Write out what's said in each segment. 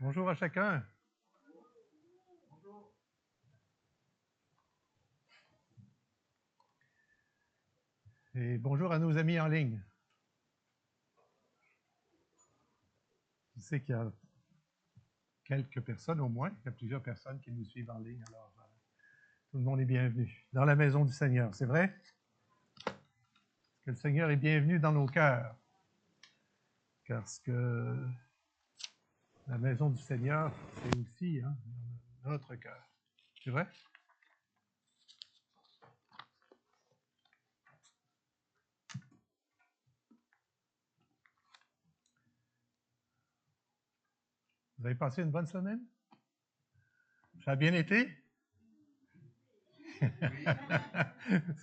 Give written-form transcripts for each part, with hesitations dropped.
Bonjour à chacun. Et bonjour à nos amis en ligne. Je sais qu'il y a quelques personnes au moins, il y a plusieurs personnes qui nous suivent en ligne, alors tout le monde est bienvenu dans la maison du Seigneur, c'est vrai? Que le Seigneur est bienvenu dans nos cœurs, parce que la maison du Seigneur, c'est aussi notre cœur. C'est vrai? Vous avez passé une bonne semaine? Ça a bien été?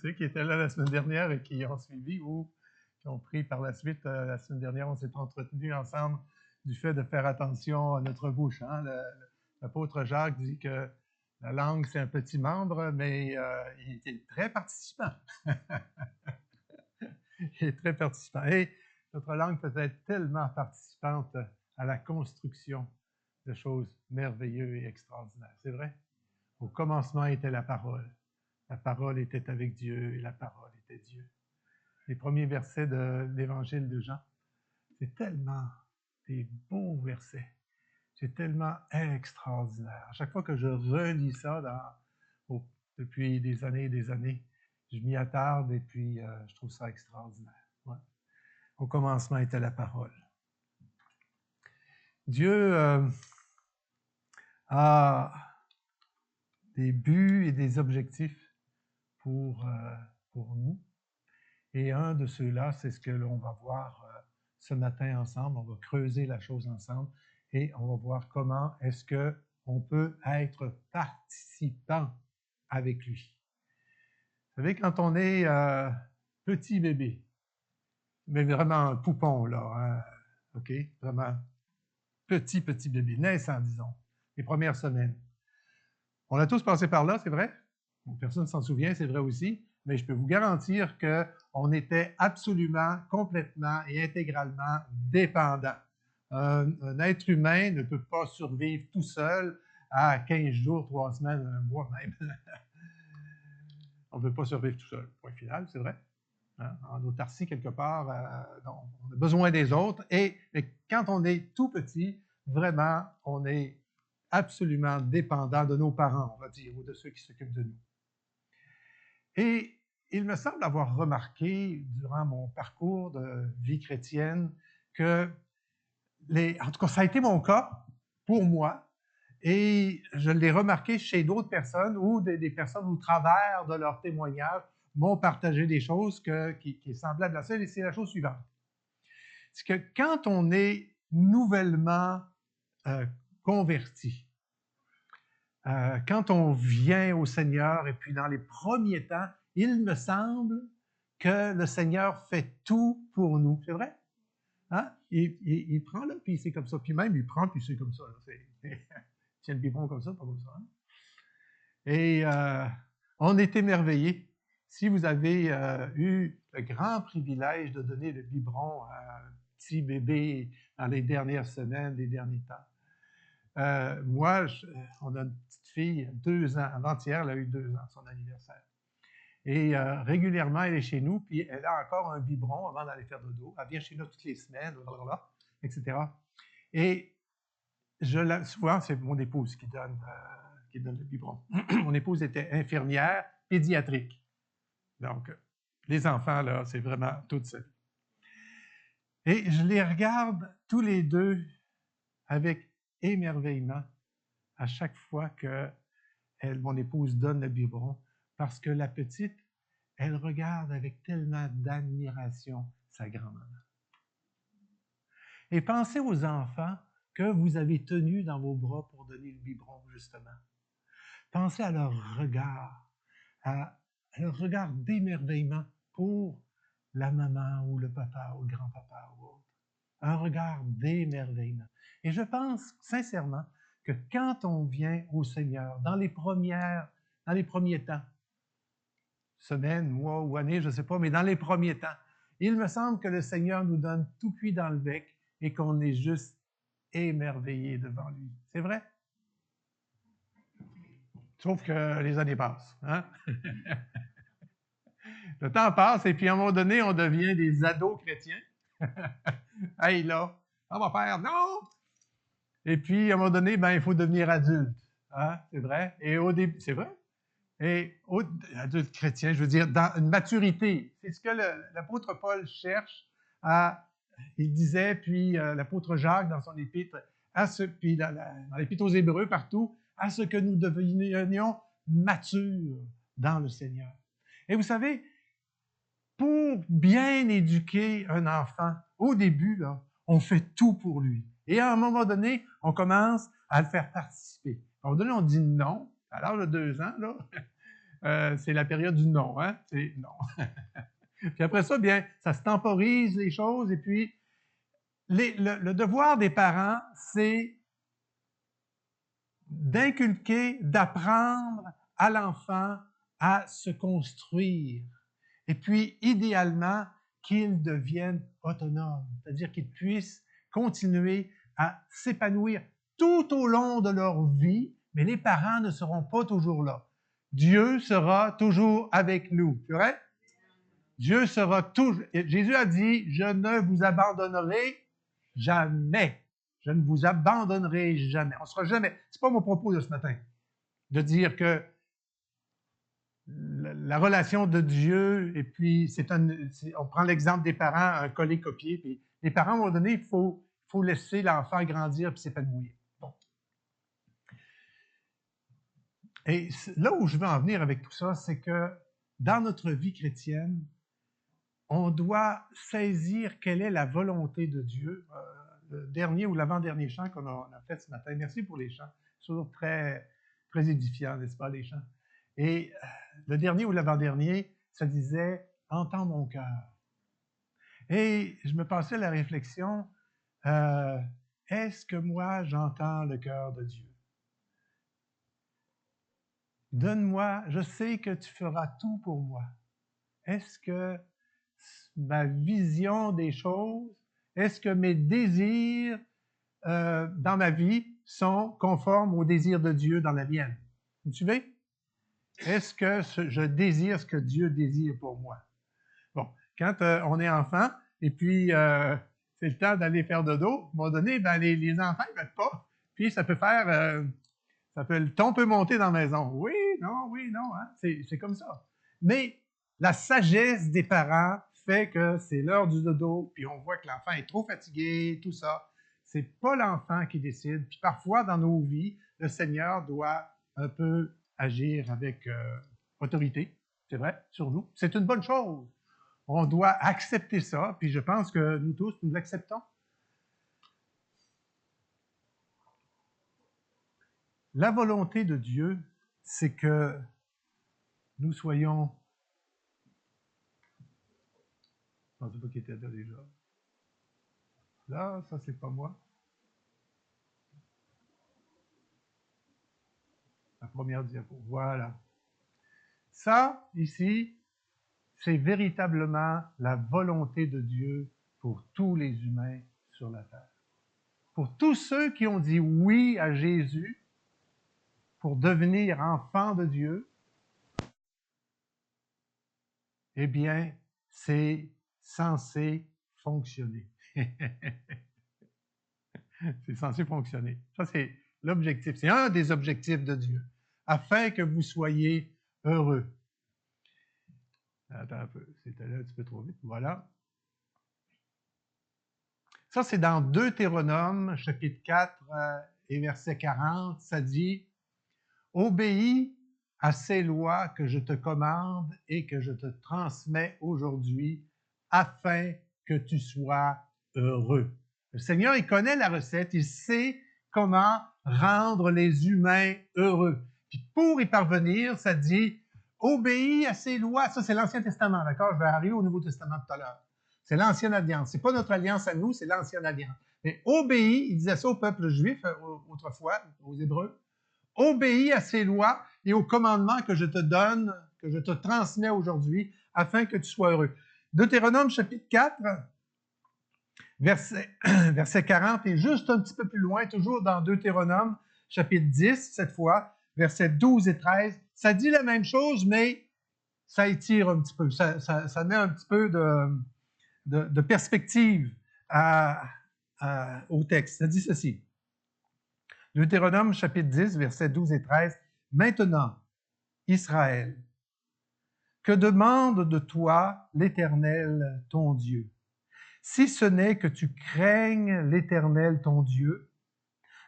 Ceux qui étaient là la semaine dernière et qui ont suivi ou qui ont pris par la suite, la semaine dernière, on s'est entretenus ensemble du fait de faire attention à notre bouche. Hein? L'apôtre Jacques dit que la langue, c'est un petit membre, mais il est très participant. Il est très participant. Et notre langue peut être tellement participante à la construction de choses merveilleuses et extraordinaires. C'est vrai? Au commencement était la parole. La parole était avec Dieu et la parole était Dieu. Les premiers versets de l'évangile de Jean, c'est tellement des beaux versets. C'est tellement extraordinaire. À chaque fois que je relis ça depuis des années, je m'y attarde et puis je trouve ça extraordinaire. Ouais. Au commencement était la parole. Dieu a des buts et des objectifs pour, pour nous. Et un de ceux-là, c'est ce que l'on va voir ce matin ensemble. On va creuser la chose ensemble et on va voir comment est-ce qu'on peut être participant avec lui. Vous savez, quand on est petit bébé, mais vraiment un poupon, là, hein, OK? Vraiment petit bébé, naissant, disons, les premières semaines. On a tous passé par là, c'est vrai? Personne ne s'en souvient, c'est vrai aussi, mais je peux vous garantir qu'on était absolument, complètement et intégralement dépendant. Un être humain ne peut pas survivre tout seul à 15 jours, 3 semaines, un mois même. On ne peut pas survivre tout seul. Point final, c'est vrai. Hein? En autarcie, quelque part, non, on a besoin des autres. Mais quand on est tout petit, vraiment, on est absolument dépendant de nos parents, on va dire, ou de ceux qui s'occupent de nous. Et il me semble avoir remarqué durant mon parcours de vie chrétienne que, en tout cas, ça a été mon cas pour moi, et je l'ai remarqué chez d'autres personnes ou des personnes au travers de leur témoignage m'ont partagé des choses qui est semblable à ça, et c'est la chose suivante. C'est que quand on est nouvellement converti, quand on vient au Seigneur, et puis dans les premiers temps, il me semble que le Seigneur fait tout pour nous. C'est vrai? Hein? Il prend là, puis c'est comme ça. Puis même, il prend, puis c'est comme ça. Il tient le biberon comme ça, pas comme ça. Hein? Et on est émerveillés. Si vous avez eu le grand privilège de donner le biberon à un petit bébé dans les dernières semaines, les derniers temps, moi, on a une petite fille, 2 ans, avant-hier, elle a eu 2 ans, son anniversaire. Et régulièrement, elle est chez nous, puis elle a encore un biberon avant d'aller faire dodo. Elle vient chez nous toutes les semaines, blablabla, etc. Et souvent, c'est mon épouse qui donne le biberon. Mon épouse était infirmière pédiatrique. Donc, les enfants, là, c'est vraiment toute seule. Et je les regarde tous les deux avec émerveillement à chaque fois que mon épouse donne le biberon, parce que la petite, elle regarde avec tellement d'admiration sa grand-maman. Et pensez aux enfants que vous avez tenus dans vos bras pour donner le biberon, justement. Pensez à leur regard, à leur regard d'émerveillement pour la maman ou le papa ou le grand-papa ou autre. Un regard d'émerveillement. Et je pense sincèrement que quand on vient au Seigneur, dans les premiers temps, semaines, mois ou années, je ne sais pas, mais dans les premiers temps, il me semble que le Seigneur nous donne tout cuit dans le bec et qu'on est juste émerveillés devant lui. C'est vrai? Sauf que les années passent. Hein? Le temps passe et puis à un moment donné, on devient des ados chrétiens. Hey là, on va faire non! Et puis à un moment donné, ben, il faut devenir adulte. Hein? C'est vrai? Et au début, c'est vrai? Et adulte chrétien, je veux dire, dans une maturité. C'est ce que l'apôtre Paul cherche à. Il disait, puis l'apôtre Jacques dans son épître, puis dans l'épître aux Hébreux, partout, à ce que nous devenions matures dans le Seigneur. Et vous savez, pour bien éduquer un enfant, au début, là, on fait tout pour lui. Et à un moment donné, on commence à le faire participer. À un moment donné, on dit non. À l'âge de 2 ans, là, c'est la période du non, hein? C'est non. Puis après ça, bien, ça se temporise les choses. Et puis, le devoir des parents, c'est d'inculquer, d'apprendre à l'enfant à se construire. Et puis, idéalement, qu'il devienne autonome, c'est-à-dire qu'il puisse continuer à s'épanouir tout au long de leur vie, mais les parents ne seront pas toujours là. Dieu sera toujours avec nous, c'est vrai? Dieu sera toujours... Jésus a dit, je ne vous abandonnerai jamais. Je ne vous abandonnerai jamais. On sera jamais... C'est pas mon propos de ce matin, de dire que la relation de Dieu, et puis on prend l'exemple des parents, un coller-copier, puis les parents, à un moment donné, il faut laisser l'enfant grandir et s'épanouir. Bon. Et là où je veux en venir avec tout ça, c'est que dans notre vie chrétienne, on doit saisir quelle est la volonté de Dieu. Le dernier ou l'avant-dernier chant qu'on a fait ce matin, merci pour les chants, c'est toujours très, très édifiant, n'est-ce pas, les chants? Et le dernier ou l'avant-dernier, ça disait « Entends mon cœur ». Et je me passais la réflexion, est-ce que moi j'entends le cœur de Dieu? Donne-moi, je sais que tu feras tout pour moi. Est-ce que ma vision des choses, est-ce que mes désirs dans ma vie sont conformes aux désirs de Dieu dans la mienne? Vous me suivez? Est-ce que je désire ce que Dieu désire pour moi? Bon, quand on est enfant, et puis c'est le temps d'aller faire dodo, à un moment donné, ben, les enfants ne veulent pas. Puis ça peut faire, le ton peut monter dans la maison. Oui, non, hein? C'est comme ça. Mais la sagesse des parents fait que c'est l'heure du dodo, puis on voit que l'enfant est trop fatigué, tout ça. C'est pas l'enfant qui décide. Puis parfois, dans nos vies, le Seigneur doit un peu agir avec autorité, c'est vrai, sur nous. C'est une bonne chose. On doit accepter ça, puis je pense que nous tous, nous l'acceptons. La volonté de Dieu, c'est que nous soyons... Je ne pensais pas qu'il était là déjà. Là, ça, c'est pas moi. La première diapo. Voilà. Ça, ici, c'est véritablement la volonté de Dieu pour tous les humains sur la terre. Pour tous ceux qui ont dit oui à Jésus pour devenir enfants de Dieu, eh bien, c'est censé fonctionner. C'est censé fonctionner. Ça, c'est l'objectif. C'est un des objectifs de Dieu, afin que vous soyez heureux. Attends un peu, c'était là un petit peu trop vite. Voilà. Ça, c'est dans Deutéronome, chapitre 4 et verset 40. Ça dit « Obéis à ces lois que je te commande et que je te transmets aujourd'hui, afin que tu sois heureux. » Le Seigneur, il connaît la recette, il sait comment rendre les humains heureux. Puis pour y parvenir, ça dit « Obéis à ces lois ». Ça, c'est l'Ancien Testament, d'accord? Je vais arriver au Nouveau Testament tout à l'heure. C'est l'Ancienne Alliance. C'est pas notre alliance à nous, c'est l'Ancienne Alliance. Mais obéis, il disait ça au peuple juif autrefois, aux Hébreux. Obéis à ces lois et aux commandements que je te donne, que je te transmets aujourd'hui, afin que tu sois heureux. Deutéronome chapitre 4, verset 40, et juste un petit peu plus loin, toujours dans Deutéronome, chapitre 10, cette fois, versets 12 et 13, ça dit la même chose, mais ça étire un petit peu, ça met un petit peu de perspective au texte. Ça dit ceci. Deutéronome chapitre 10, versets 12 et 13. Maintenant, Israël, que demande de toi l'Éternel, ton Dieu, si ce n'est que tu craignes l'Éternel, ton Dieu,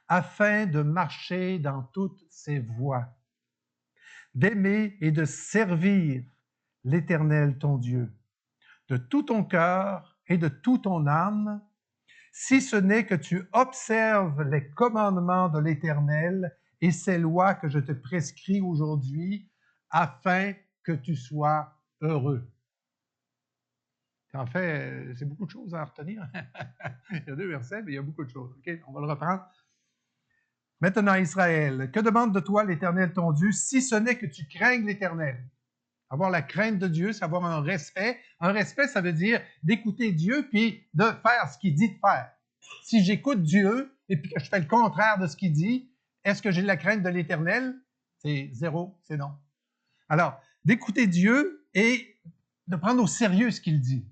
afin de marcher dans toutes ses voies, d'aimer et de servir l'Éternel, ton Dieu, de tout ton cœur et de toute ton âme, si ce n'est que tu observes les commandements de l'Éternel et ses lois que je te prescris aujourd'hui, afin que tu sois heureux. En fait, c'est beaucoup de choses à retenir. Il y a 2 versets, mais il y a beaucoup de choses. OK, on va le reprendre. Maintenant, Israël, que demande de toi l'Éternel ton Dieu, si ce n'est que tu craignes l'Éternel? Avoir la crainte de Dieu, c'est avoir un respect. Un respect, ça veut dire d'écouter Dieu puis de faire ce qu'il dit de faire. Si j'écoute Dieu et puis que je fais le contraire de ce qu'il dit, est-ce que j'ai la crainte de l'Éternel? C'est 0, c'est non. Alors, d'écouter Dieu et de prendre au sérieux ce qu'il dit.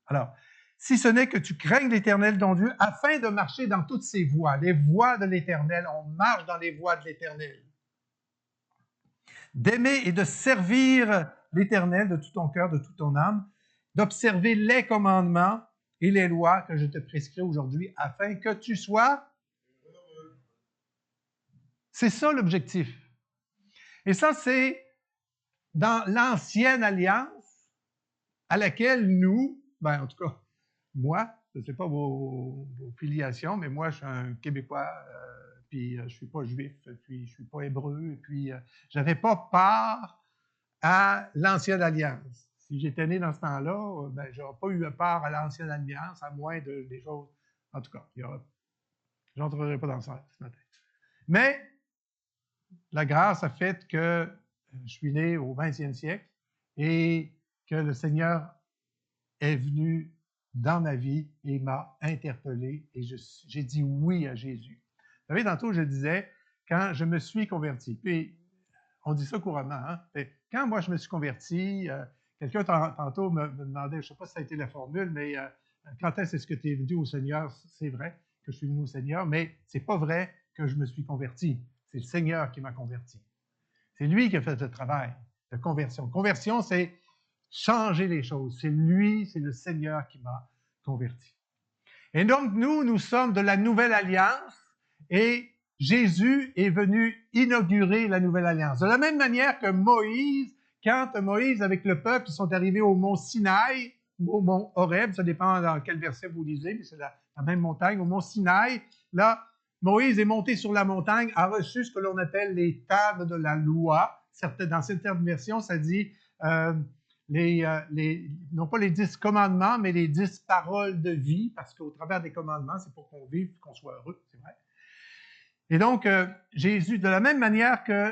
Alors, si ce n'est que tu craignes l'Éternel ton Dieu, afin de marcher dans toutes ses voies, les voies de l'Éternel, on marche dans les voies de l'Éternel. D'aimer et de servir l'Éternel de tout ton cœur, de toute ton âme, d'observer les commandements et les lois que je te prescris aujourd'hui, afin que tu sois heureux. C'est ça l'objectif. Et ça, c'est dans l'ancienne alliance à laquelle nous, en tout cas, moi, je ne sais pas vos filiations, mais moi, je suis un Québécois, puis je ne suis pas juif, puis je ne suis pas hébreu, et puis je n'avais pas part à l'ancienne alliance. Si j'étais né dans ce temps-là, je n'aurais pas eu part à l'ancienne alliance, à moins des choses. En tout cas, je n'entrerai pas dans ça ce matin. Mais la grâce a fait que je suis né au 20e siècle et que le Seigneur est venu dans ma vie et m'a interpellé et j'ai dit oui à Jésus. Vous savez, tantôt, je disais, quand je me suis converti, puis on dit ça couramment, hein? Quand moi je me suis converti, quelqu'un tantôt me demandait, je ne sais pas si ça a été la formule, mais quand est-ce que tu es venu au Seigneur? C'est vrai que je suis venu au Seigneur, mais c'est pas vrai que je me suis converti. C'est le Seigneur qui m'a converti. C'est lui qui a fait le travail de conversion. Conversion, c'est changer les choses. C'est lui, c'est le Seigneur qui m'a converti. Et donc, nous sommes de la Nouvelle Alliance et Jésus est venu inaugurer la Nouvelle Alliance. De la même manière que Moïse, quand Moïse avec le peuple, ils sont arrivés au mont Sinaï, au mont Horeb, ça dépend dans quel verset vous lisez, mais c'est la même montagne, au mont Sinaï. Là, Moïse est monté sur la montagne, a reçu ce que l'on appelle les tables de la loi. Dans certaines versions, ça dit non pas les 10 commandements, mais les 10 paroles de vie, parce qu'au travers des commandements, c'est pour qu'on vive, qu'on soit heureux, c'est vrai. Et donc, Jésus, de la même manière que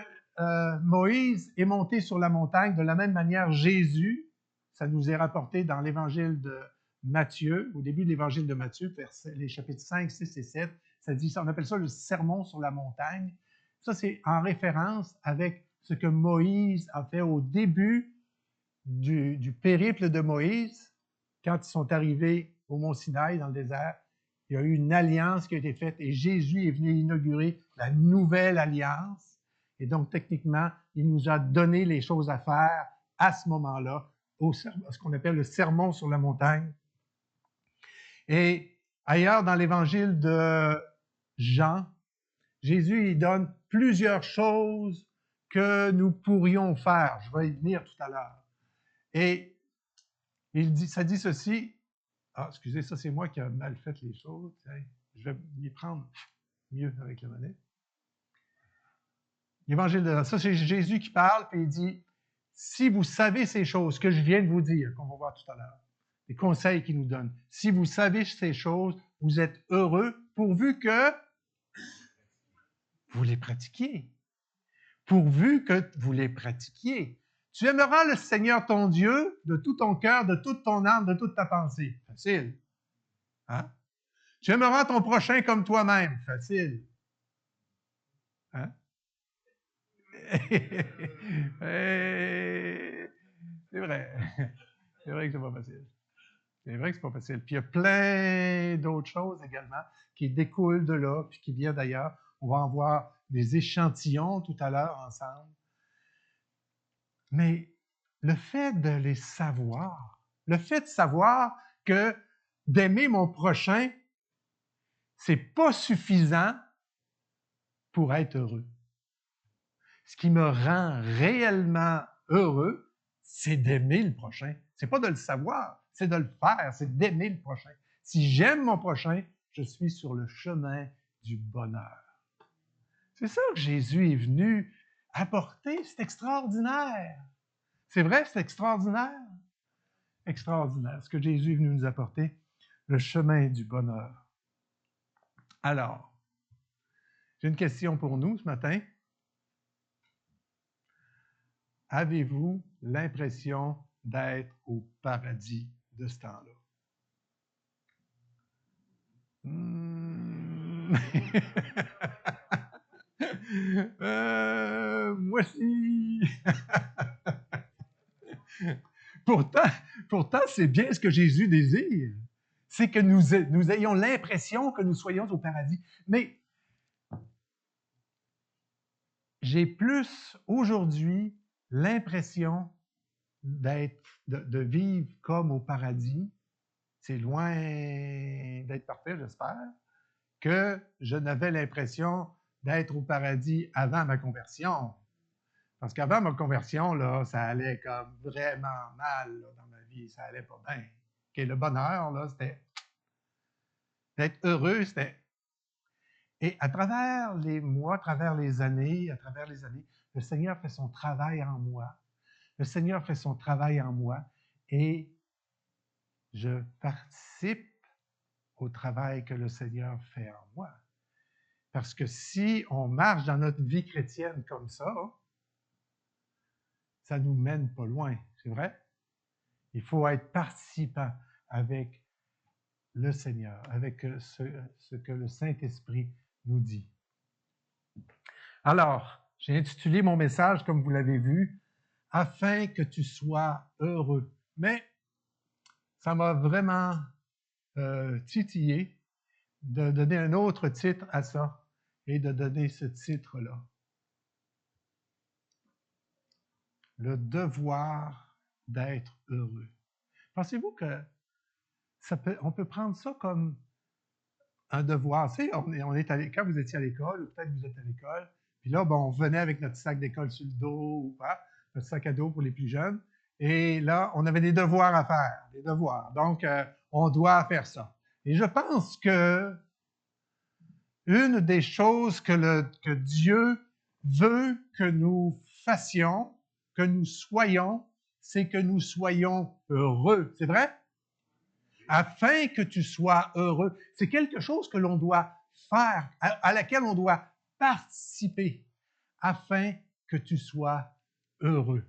Moïse est monté sur la montagne, de la même manière, Jésus, ça nous est rapporté dans l'évangile de Matthieu, au début de l'évangile de Matthieu, les chapitres 5, 6 et 7, ça dit, on appelle ça le sermon sur la montagne. Ça, c'est en référence avec ce que Moïse a fait au début du périple de Moïse, quand ils sont arrivés au mont Sinaï, dans le désert. Il y a eu une alliance qui a été faite et Jésus est venu inaugurer la nouvelle alliance. Et donc, techniquement, il nous a donné les choses à faire à ce moment-là, ce qu'on appelle le sermon sur la montagne. Et ailleurs, dans l'évangile de Jean, Jésus, il donne plusieurs choses que nous pourrions faire. Je vais y venir tout à l'heure. Et ça dit ceci. Ah, excusez, ça c'est moi qui ai mal fait les choses. Je vais m'y prendre mieux avec la monnaie. L'évangile de ça, c'est Jésus qui parle, puis il dit, si vous savez ces choses que je viens de vous dire, qu'on va voir tout à l'heure, les conseils qu'il nous donne, si vous savez ces choses, vous êtes heureux pourvu que vous les pratiquiez. Pourvu que vous les pratiquiez. Tu aimeras le Seigneur ton Dieu de tout ton cœur, de toute ton âme, de toute ta pensée. Facile. Hein? Tu aimeras ton prochain comme toi-même. Facile. Hein? C'est vrai. C'est vrai que c'est pas facile. C'est vrai que c'est pas facile. Puis il y a plein d'autres choses également qui découlent de là, puis qui viennent d'ailleurs. On va en voir des échantillons tout à l'heure ensemble. Mais le fait de les savoir, le fait de savoir que d'aimer mon prochain, c'est pas suffisant pour être heureux. Ce qui me rend réellement heureux, c'est d'aimer le prochain. C'est pas de le savoir, c'est de le faire, c'est d'aimer le prochain. Si j'aime mon prochain, je suis sur le chemin du bonheur. C'est ça que Jésus est venu apporter, c'est extraordinaire. C'est vrai, c'est extraordinaire. Extraordinaire, ce que Jésus est venu nous apporter, le chemin du bonheur. Alors, j'ai une question pour nous ce matin. Avez-vous l'impression d'être au paradis de ce temps-là? Moi aussi. Pourtant, c'est bien ce que Jésus désire. C'est que nous ayons l'impression que nous soyons au paradis. Mais j'ai plus aujourd'hui l'impression de vivre comme au paradis. C'est loin d'être parfait, j'espère, que je n'avais l'impression d'être au paradis avant ma conversion. Parce qu'avant ma conversion, là, ça allait comme vraiment mal là, dans ma vie. Ça allait pas bien. Okay, le bonheur, là, c'était d'être heureux, c'était. Et à travers les mois, à travers les années, le Seigneur fait son travail en moi. Le Seigneur fait son travail en moi et je participe au travail que le Seigneur fait en moi. Parce que si on marche dans notre vie chrétienne comme ça ne nous mène pas loin, c'est vrai? Il faut être participant avec le Seigneur, avec ce que le Saint-Esprit nous dit. Alors, j'ai intitulé mon message, comme vous l'avez vu, « Afin que tu sois heureux ». Mais ça m'a vraiment titillé de donner un autre titre à ça et de donner ce titre-là. Le devoir d'être heureux. Pensez-vous que on peut prendre ça comme un devoir? Tu sais, on est quand vous étiez à l'école, ou peut-être que vous êtes à l'école, puis là, bon, on venait avec notre sac d'école sur le dos, ou pas, notre sac à dos pour les plus jeunes, et là, on avait des devoirs à faire, des devoirs. Donc, on doit faire ça. Et je pense que une des choses que Dieu veut que nous fassions, que nous soyons, c'est que nous soyons heureux. C'est vrai? Afin que tu sois heureux. C'est quelque chose que l'on doit faire, à laquelle on doit participer, afin que tu sois heureux.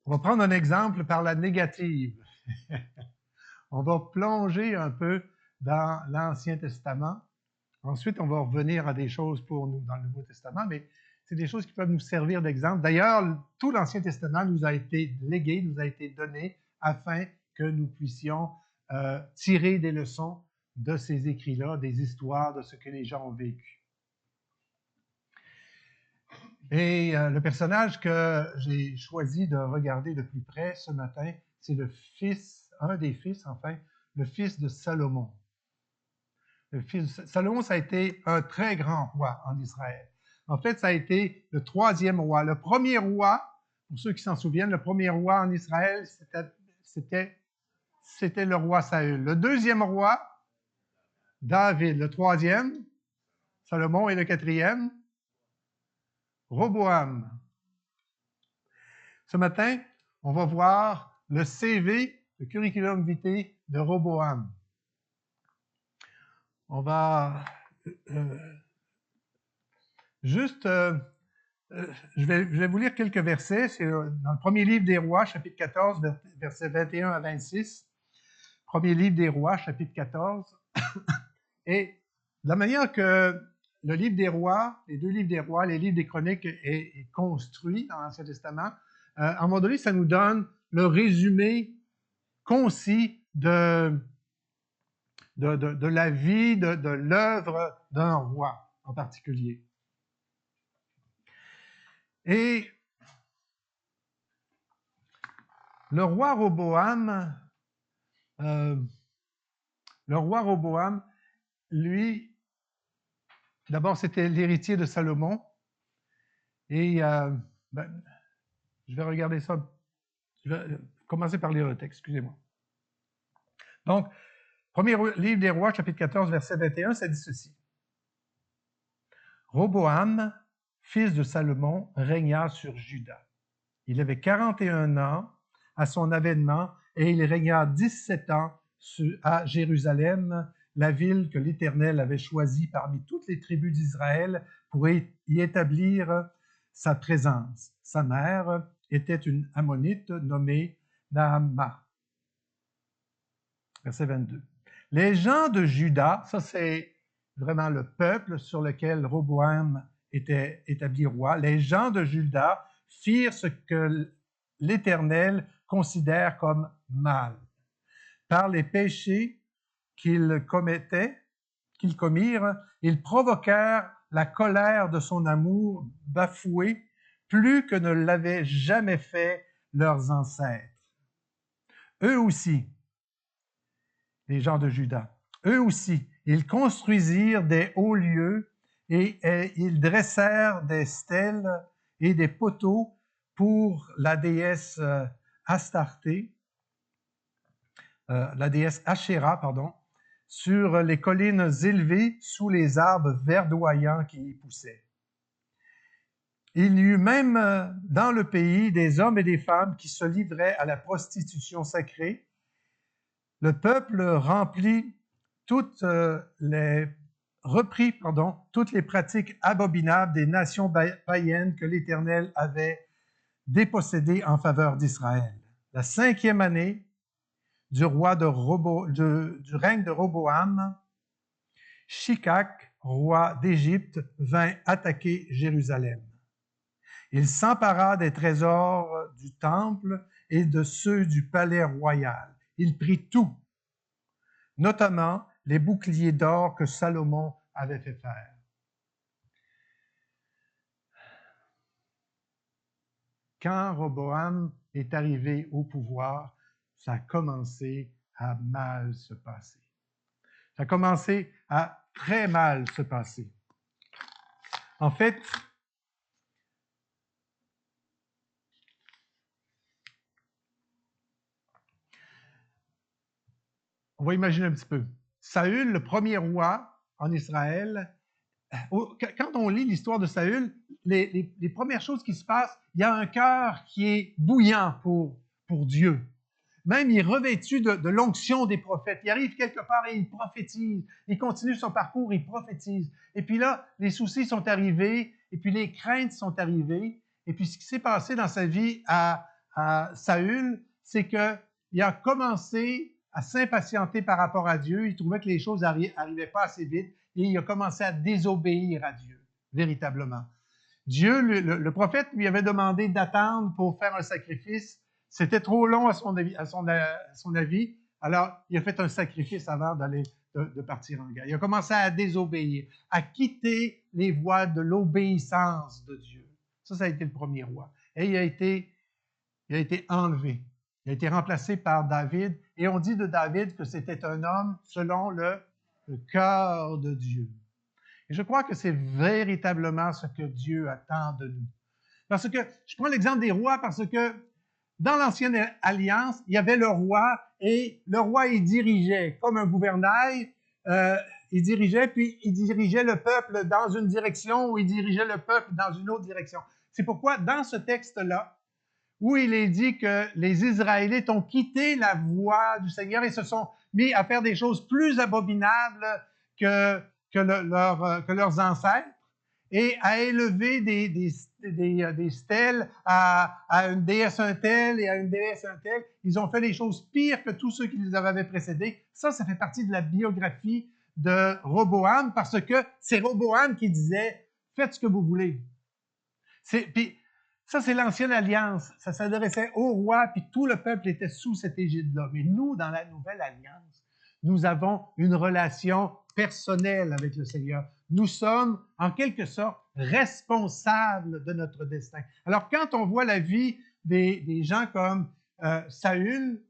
On va prendre un exemple par la négative. On va plonger un peu dans l'Ancien Testament. Ensuite, on va revenir à des choses pour nous dans le Nouveau Testament, mais c'est des choses qui peuvent nous servir d'exemple. D'ailleurs, tout l'Ancien Testament nous a été légué, nous a été donné afin que nous puissions tirer des leçons de ces écrits-là, des histoires, de ce que les gens ont vécu. Et le personnage que j'ai choisi de regarder de plus près ce matin, c'est un des fils, enfin, le fils de Salomon. Salomon, ça a été un très grand roi en Israël. En fait, ça a été le troisième roi. Le premier roi, pour ceux qui s'en souviennent, le premier roi en Israël, c'était le roi Saül. Le deuxième roi, David. Le troisième, Salomon. Et le quatrième, Roboam. Ce matin, on va voir le CV, le curriculum vitae de Roboam. On va juste je vais vous lire quelques versets. C'est dans le premier livre des Rois, chapitre 14, versets 21 à 26. Premier livre des Rois, chapitre 14. Et de la manière que le livre des Rois, les deux livres des Rois, les livres des Chroniques est construit dans l'Ancien Testament, à un moment donné, ça nous donne le résumé concis de la vie, de l'œuvre d'un roi en particulier. Et le roi Roboam, lui, d'abord, c'était l'héritier de Salomon. Et je vais regarder ça. Je vais commencer par lire le texte, excusez-moi. Donc, premier livre des Rois, chapitre 14, verset 21, ça dit ceci. Roboam, fils de Salomon, régna sur Juda. Il avait 41 ans à son avènement et il régna 17 ans à Jérusalem, la ville que l'Éternel avait choisie parmi toutes les tribus d'Israël pour y établir sa présence. Sa mère était une Ammonite nommée Naamah. Verset 22. Les gens de Juda, ça c'est vraiment le peuple sur lequel Roboam était établi roi, les gens de Juda firent ce que l'Éternel considère comme mal. Par les péchés qu'ils commirent, ils provoquèrent la colère de son amour bafoué plus que ne l'avaient jamais fait leurs ancêtres. Eux aussi, les gens de Juda, eux aussi, ils construisirent des hauts lieux et ils dressèrent des stèles et des poteaux pour la déesse Astarté, la déesse Ashéra, sur les collines élevées sous les arbres verdoyants qui y poussaient. Il y eut même dans le pays des hommes et des femmes qui se livraient à la prostitution sacrée. Le peuple reprit toutes les pratiques abominables des nations païennes que l'Éternel avait dépossédées en faveur d'Israël. La 5e année du règne de Roboam, Shishak, roi d'Égypte, vint attaquer Jérusalem. Il s'empara des trésors du temple et de ceux du palais royal. Il prit tout, notamment les boucliers d'or que Salomon avait fait faire. Quand Roboam est arrivé au pouvoir, ça a commencé à mal se passer. Ça a commencé à très mal se passer. En fait, on va imaginer un petit peu. Saül, le premier roi en Israël, quand on lit l'histoire de Saül, les premières choses qui se passent, il y a un cœur qui est bouillant pour Dieu. Même il est revêtu de l'onction des prophètes. Il arrive quelque part et il prophétise. Il continue son parcours, il prophétise. Et puis là, les soucis sont arrivés, et puis les craintes sont arrivées. Et puis ce qui s'est passé dans sa vie à Saül, c'est qu'il a commencé à s'impatienter par rapport à Dieu. Il trouvait que les choses n'arrivaient pas assez vite et il a commencé à désobéir à Dieu, véritablement. Dieu, le prophète lui avait demandé d'attendre pour faire un sacrifice. C'était trop long à son avis. Alors, il a fait un sacrifice avant de partir en guerre. Il a commencé à désobéir, à quitter les voies de l'obéissance de Dieu. Ça a été le premier roi. Et il a été enlevé. Il a été remplacé par David. Et on dit de David que c'était un homme selon le cœur de Dieu. Et je crois que c'est véritablement ce que Dieu attend de nous. Parce que, je prends l'exemple des rois parce que dans l'Ancienne Alliance, il y avait le roi et le roi, il dirigeait comme un gouvernail. Il dirigeait, puis il dirigeait le peuple dans une direction ou il dirigeait le peuple dans une autre direction. C'est pourquoi, dans ce texte-là, où il est dit que les Israélites ont quitté la voie du Seigneur et se sont mis à faire des choses plus abominables que leurs ancêtres, et à élever des stèles à une déesse un tel et à une déesse un tel. Ils ont fait des choses pires que tous ceux qui les avaient précédés. Ça fait partie de la biographie de Roboam, parce que c'est Roboam qui disait « Faites ce que vous voulez ». Puis ça, c'est l'ancienne alliance. Ça s'adressait au roi, puis tout le peuple était sous cette égide-là. Mais nous, dans la nouvelle alliance, nous avons une relation personnelle avec le Seigneur. Nous sommes, en quelque sorte, responsables de notre destin. Alors, quand on voit la vie des gens comme Saül,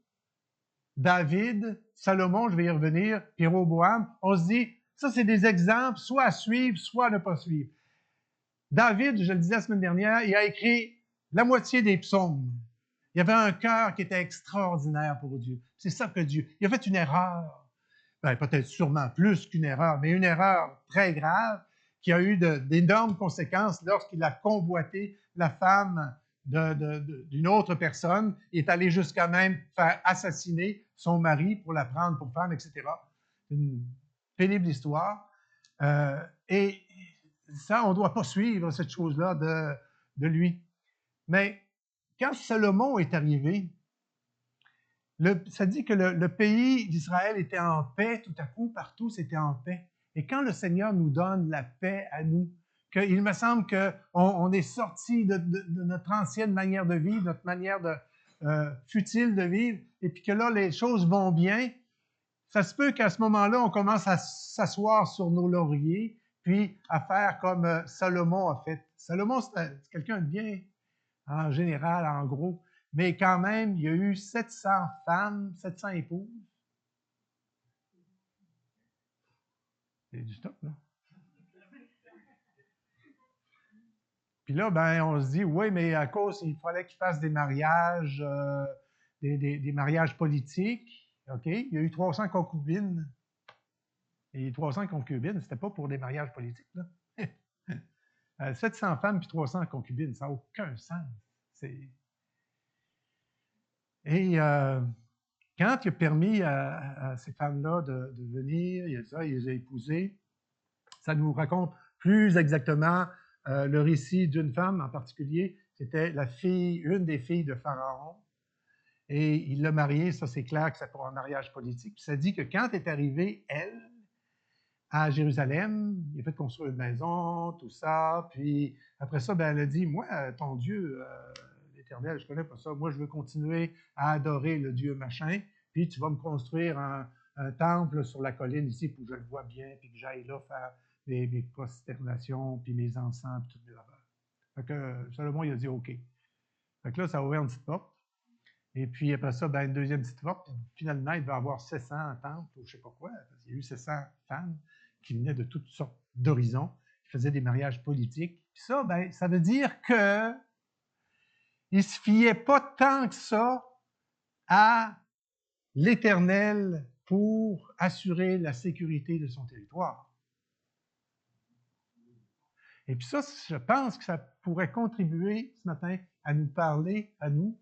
David, Salomon, je vais y revenir, puis Roboam, on se dit, ça, c'est des exemples, soit à suivre, soit à ne pas suivre. David, je le disais la semaine dernière, il a écrit la moitié des psaumes. Il avait un cœur qui était extraordinaire pour Dieu. C'est ça que Dieu... Il a fait une erreur. Ben, peut-être sûrement plus qu'une erreur, mais une erreur très grave qui a eu d'énormes conséquences lorsqu'il a convoité la femme d'une autre personne. Il est allé jusqu'à même faire assassiner son mari pour la prendre pour femme, etc. Une pénible histoire. Et ça, on ne doit pas suivre cette chose-là de lui. Mais quand Salomon est arrivé, ça dit que le pays d'Israël était en paix, tout à coup, partout, c'était en paix. Et quand le Seigneur nous donne la paix à nous, il me semble qu'on est sorti de notre ancienne manière de vivre, notre manière futile de vivre, et puis que là, les choses vont bien, ça se peut qu'à ce moment-là, on commence à s'asseoir sur nos lauriers, puis à faire comme Salomon a fait. Salomon, c'est quelqu'un de bien, en général, en gros, mais quand même, il y a eu 700 femmes, 700 épouses. C'est du stock, là. Puis là, ben, on se dit, oui, mais à cause, il fallait qu'il fasse des mariages, des mariages politiques. OK? Il y a eu 300 concubines. Et 300 concubines, c'était pas pour des mariages politiques, là. 700 femmes puis 300 concubines, ça n'a aucun sens. Et quand il a permis à ces femmes-là de venir, il les a épousées, ça nous raconte plus exactement le récit d'une femme en particulier. C'était une des filles de Pharaon. Et il l'a mariée, ça c'est clair que c'est pour un mariage politique. Puis ça dit que quand est arrivée, elle, à Jérusalem, il a fait construire une maison, tout ça. Puis après ça, ben, elle a dit, moi, ton Dieu, l'Éternel, je ne connais pas ça. Moi, je veux continuer à adorer le Dieu machin. Puis tu vas me construire un temple sur la colline ici pour que je le vois bien, puis que j'aille là faire mes prosternations, puis mes encens, puis toutes mes affaires. Fait que Salomon, il a dit OK. Fait que là, ça a ouvert une petite porte. Et puis après ça, ben, une deuxième petite porte. Finalement, il va y avoir 700 temples, ou je ne sais pas quoi. Il y a eu 700 femmes qui venaient de toutes sortes d'horizons, qui faisaient des mariages politiques. Puis ça, ben, ça veut dire que il ne se fiait pas tant que ça à l'Éternel pour assurer la sécurité de son territoire. Et puis ça, je pense que ça pourrait contribuer ce matin à nous parler, à nous.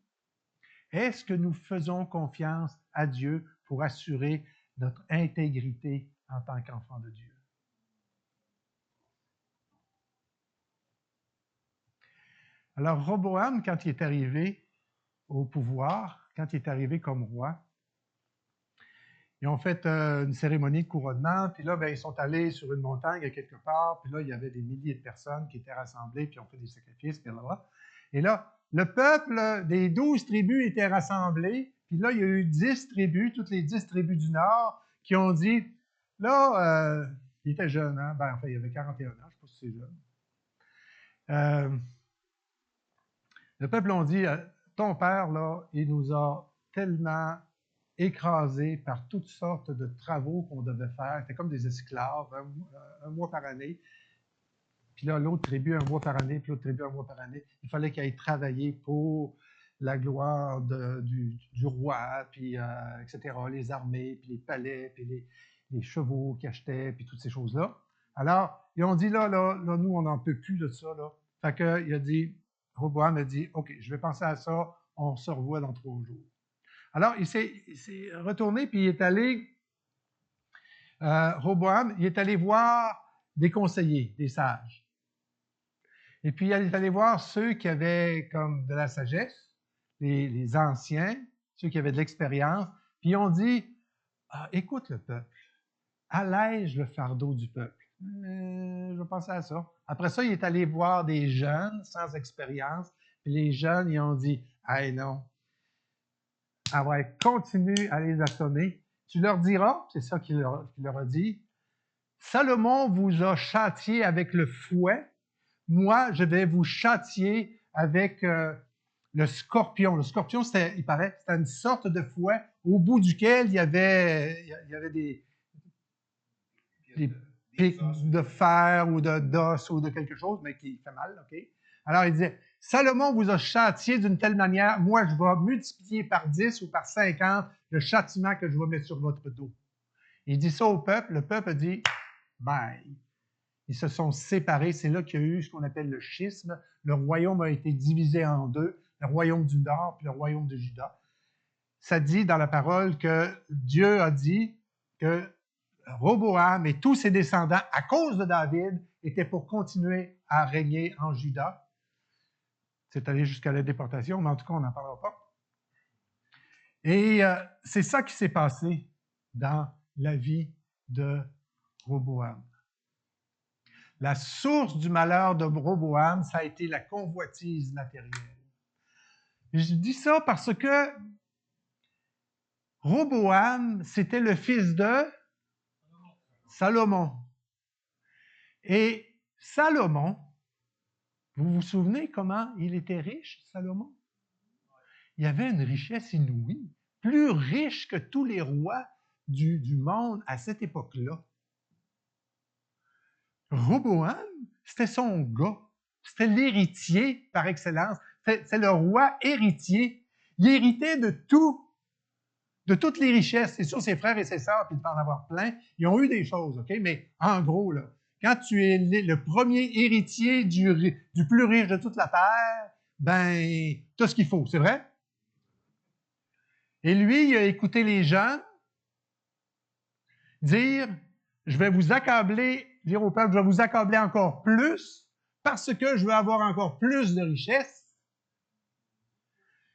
Est-ce que nous faisons confiance à Dieu pour assurer notre intégrité en tant qu'enfant de Dieu? Alors, Roboam, quand il est arrivé au pouvoir, quand il est arrivé comme roi, ils ont fait une cérémonie de couronnement, puis là, ben, ils sont allés sur une montagne à quelque part, puis là, il y avait des milliers de personnes qui étaient rassemblées, puis ont fait des sacrifices, puis là. Et là, le peuple des 12 tribus était rassemblé, puis là, il y a eu 10 tribus, toutes les 10 tribus du Nord, qui ont dit, là, il était jeune, hein? Ben, enfin, il avait 41 ans, je ne sais pas si c'est jeune. Le peuple a dit, ton père, là, il nous a tellement écrasés par toutes sortes de travaux qu'on devait faire. C'était comme des esclaves, un mois par année. Puis là, l'autre tribu, un mois par année, puis l'autre tribu, un mois par année. Il fallait qu'ils aillent travailler pour la gloire du roi, puis etc., les armées, puis les palais, puis les chevaux qu'ils achetaient, puis toutes ces choses-là. Alors, ils ont dit, là nous, on n'en peut plus de ça, là. Fait qu'il a dit, Roboam a dit, OK, je vais penser à ça, on se revoit dans 3 jours. Alors, il s'est retourné, puis il est allé, Roboam, il est allé voir des conseillers, des sages. Et puis, il est allé voir ceux qui avaient comme de la sagesse, les anciens, ceux qui avaient de l'expérience, puis ils ont dit, ah, écoute le peuple, allège le fardeau du peuple. Je vais penser à ça. Après ça, il est allé voir des jeunes sans expérience, puis les jeunes, ils ont dit, hey non, ah ouais, continue à les assommer. Tu leur diras, c'est ça qu'il leur a dit, Salomon vous a châtié avec le fouet, moi, je vais vous châtier avec le scorpion. Le scorpion, il paraît, c'était une sorte de fouet au bout duquel il y avait des pics de fer ou d'os ou de quelque chose, mais qui fait mal, OK? Alors, il disait, Salomon vous a châtié d'une telle manière, moi, je vais multiplier par 10 ou par 50 le châtiment que je vais mettre sur votre dos. Il dit ça au peuple, le peuple a dit, bye. Ils se sont séparés, c'est là qu'il y a eu ce qu'on appelle le schisme. Le royaume a été divisé en deux, le royaume du Nord puis le royaume de Juda. Ça dit dans la parole que Dieu a dit que Roboam et tous ses descendants, à cause de David, étaient pour continuer à régner en Juda. C'est allé jusqu'à la déportation, mais en tout cas, on n'en parlera pas. Et c'est ça qui s'est passé dans la vie de Roboam. La source du malheur de Roboam, ça a été la convoitise matérielle. Je dis ça parce que Roboam, c'était le fils de Salomon. Et Salomon, vous vous souvenez comment il était riche, Salomon? Il avait une richesse inouïe, plus riche que tous les rois du monde à cette époque-là. Roboam, c'était son gars. C'était l'héritier par excellence. C'est le roi héritier. Il héritait de tout, de toutes les richesses. C'est sûr, ses frères et ses sœurs, puis il peut en avoir plein, ils ont eu des choses, OK? Mais en gros, là, quand tu es le premier héritier du plus riche de toute la terre, ben, tu as ce qu'il faut, c'est vrai? Et lui, il a écouté les gens dire, je vais vous accabler, dire au peuple, je vais vous accabler encore plus parce que je veux avoir encore plus de richesses.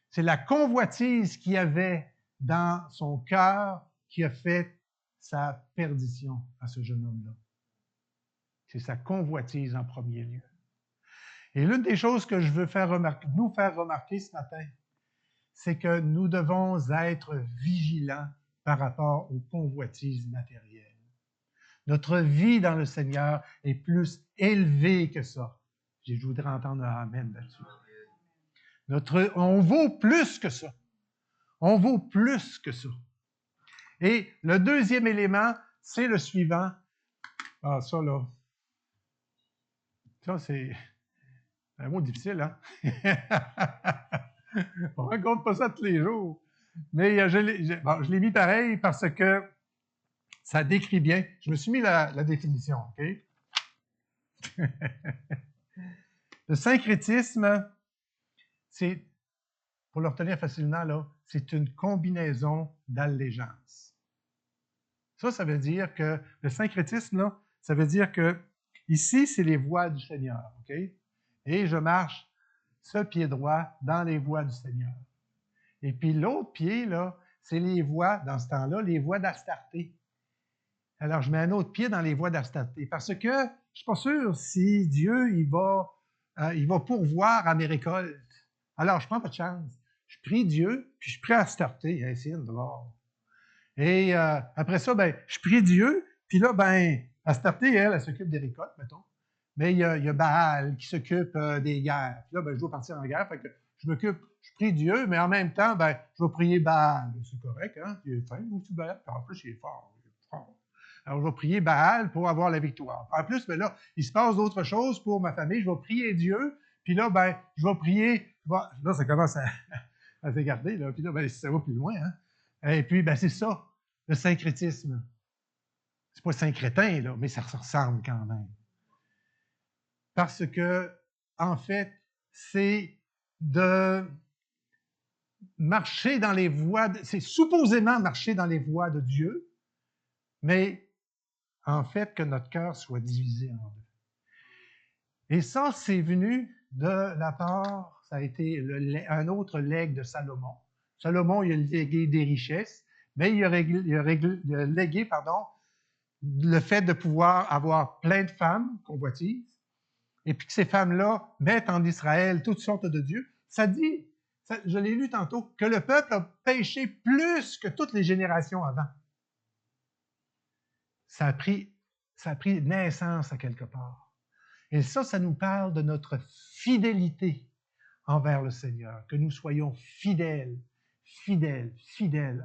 C'est la convoitise qu'il y avait dans son cœur qui a fait sa perdition à ce jeune homme-là. C'est sa convoitise en premier lieu. Et l'une des choses que je veux nous faire remarquer ce matin, c'est que nous devons être vigilants par rapport aux convoitises matérielles. Notre vie dans le Seigneur est plus élevée que ça. Je voudrais entendre un amen là-dessus. On vaut plus que ça. On vaut plus que ça. Et le deuxième élément, c'est le suivant. Ah, ça là. Ça, c'est un mot difficile, hein? On ne rencontre pas ça tous les jours. Mais je l'ai mis pareil parce que ça décrit bien. Je me suis mis la définition, OK? Le syncrétisme, c'est, pour le retenir facilement, là, c'est une combinaison d'allégeance. Ça veut dire que le syncrétisme, là, ça veut dire que ici, c'est les voies du Seigneur, OK? Et je marche ce pied droit dans les voies du Seigneur. Et puis l'autre pied, là, c'est les voies, dans ce temps-là, les voies d'Astarté. Alors, je mets un autre pied dans les voies d'Astarté parce que je ne suis pas sûr si Dieu, il va pourvoir à mes récoltes. Alors, je ne prends pas de chance. Je prie Dieu, puis je prie Astarté, ainsi de bord. Et après ça, ben, je prie Dieu, puis là, ben, Astarté, elle s'occupe des récoltes, mettons. Mais il y a Baal qui s'occupe des guerres. Puis là, ben, je dois partir en guerre, fait que je prie Dieu, mais en même temps, ben, je vais prier Baal. C'est correct, hein? Il est fin aussi, Baal. En plus, il est fort. Alors, je vais prier Baal pour avoir la victoire. En plus, ben là, il se passe d'autres choses pour ma famille. Je vais prier Dieu, puis là, ben, je vais prier. Là, ça commence à s'écarter, là. Puis là, ben, ça va plus loin, hein? Et puis, ben, c'est ça, le syncrétisme. C'est pas syncrétin, là, mais ça ressemble quand même. Parce que, en fait, c'est de marcher dans les voies, c'est supposément marcher dans les voies de Dieu, mais en fait, que notre cœur soit divisé en deux. Et ça, c'est venu de la part, ça a été un autre legs de Salomon. Salomon, il a légué des richesses, mais il a légué, le fait de pouvoir avoir plein de femmes convoitises, et puis que ces femmes-là mettent en Israël toutes sortes de dieux. Ça dit, je l'ai lu tantôt, que le peuple a péché plus que toutes les générations avant. Ça a pris naissance à quelque part. Et ça nous parle de notre fidélité envers le Seigneur, que nous soyons fidèles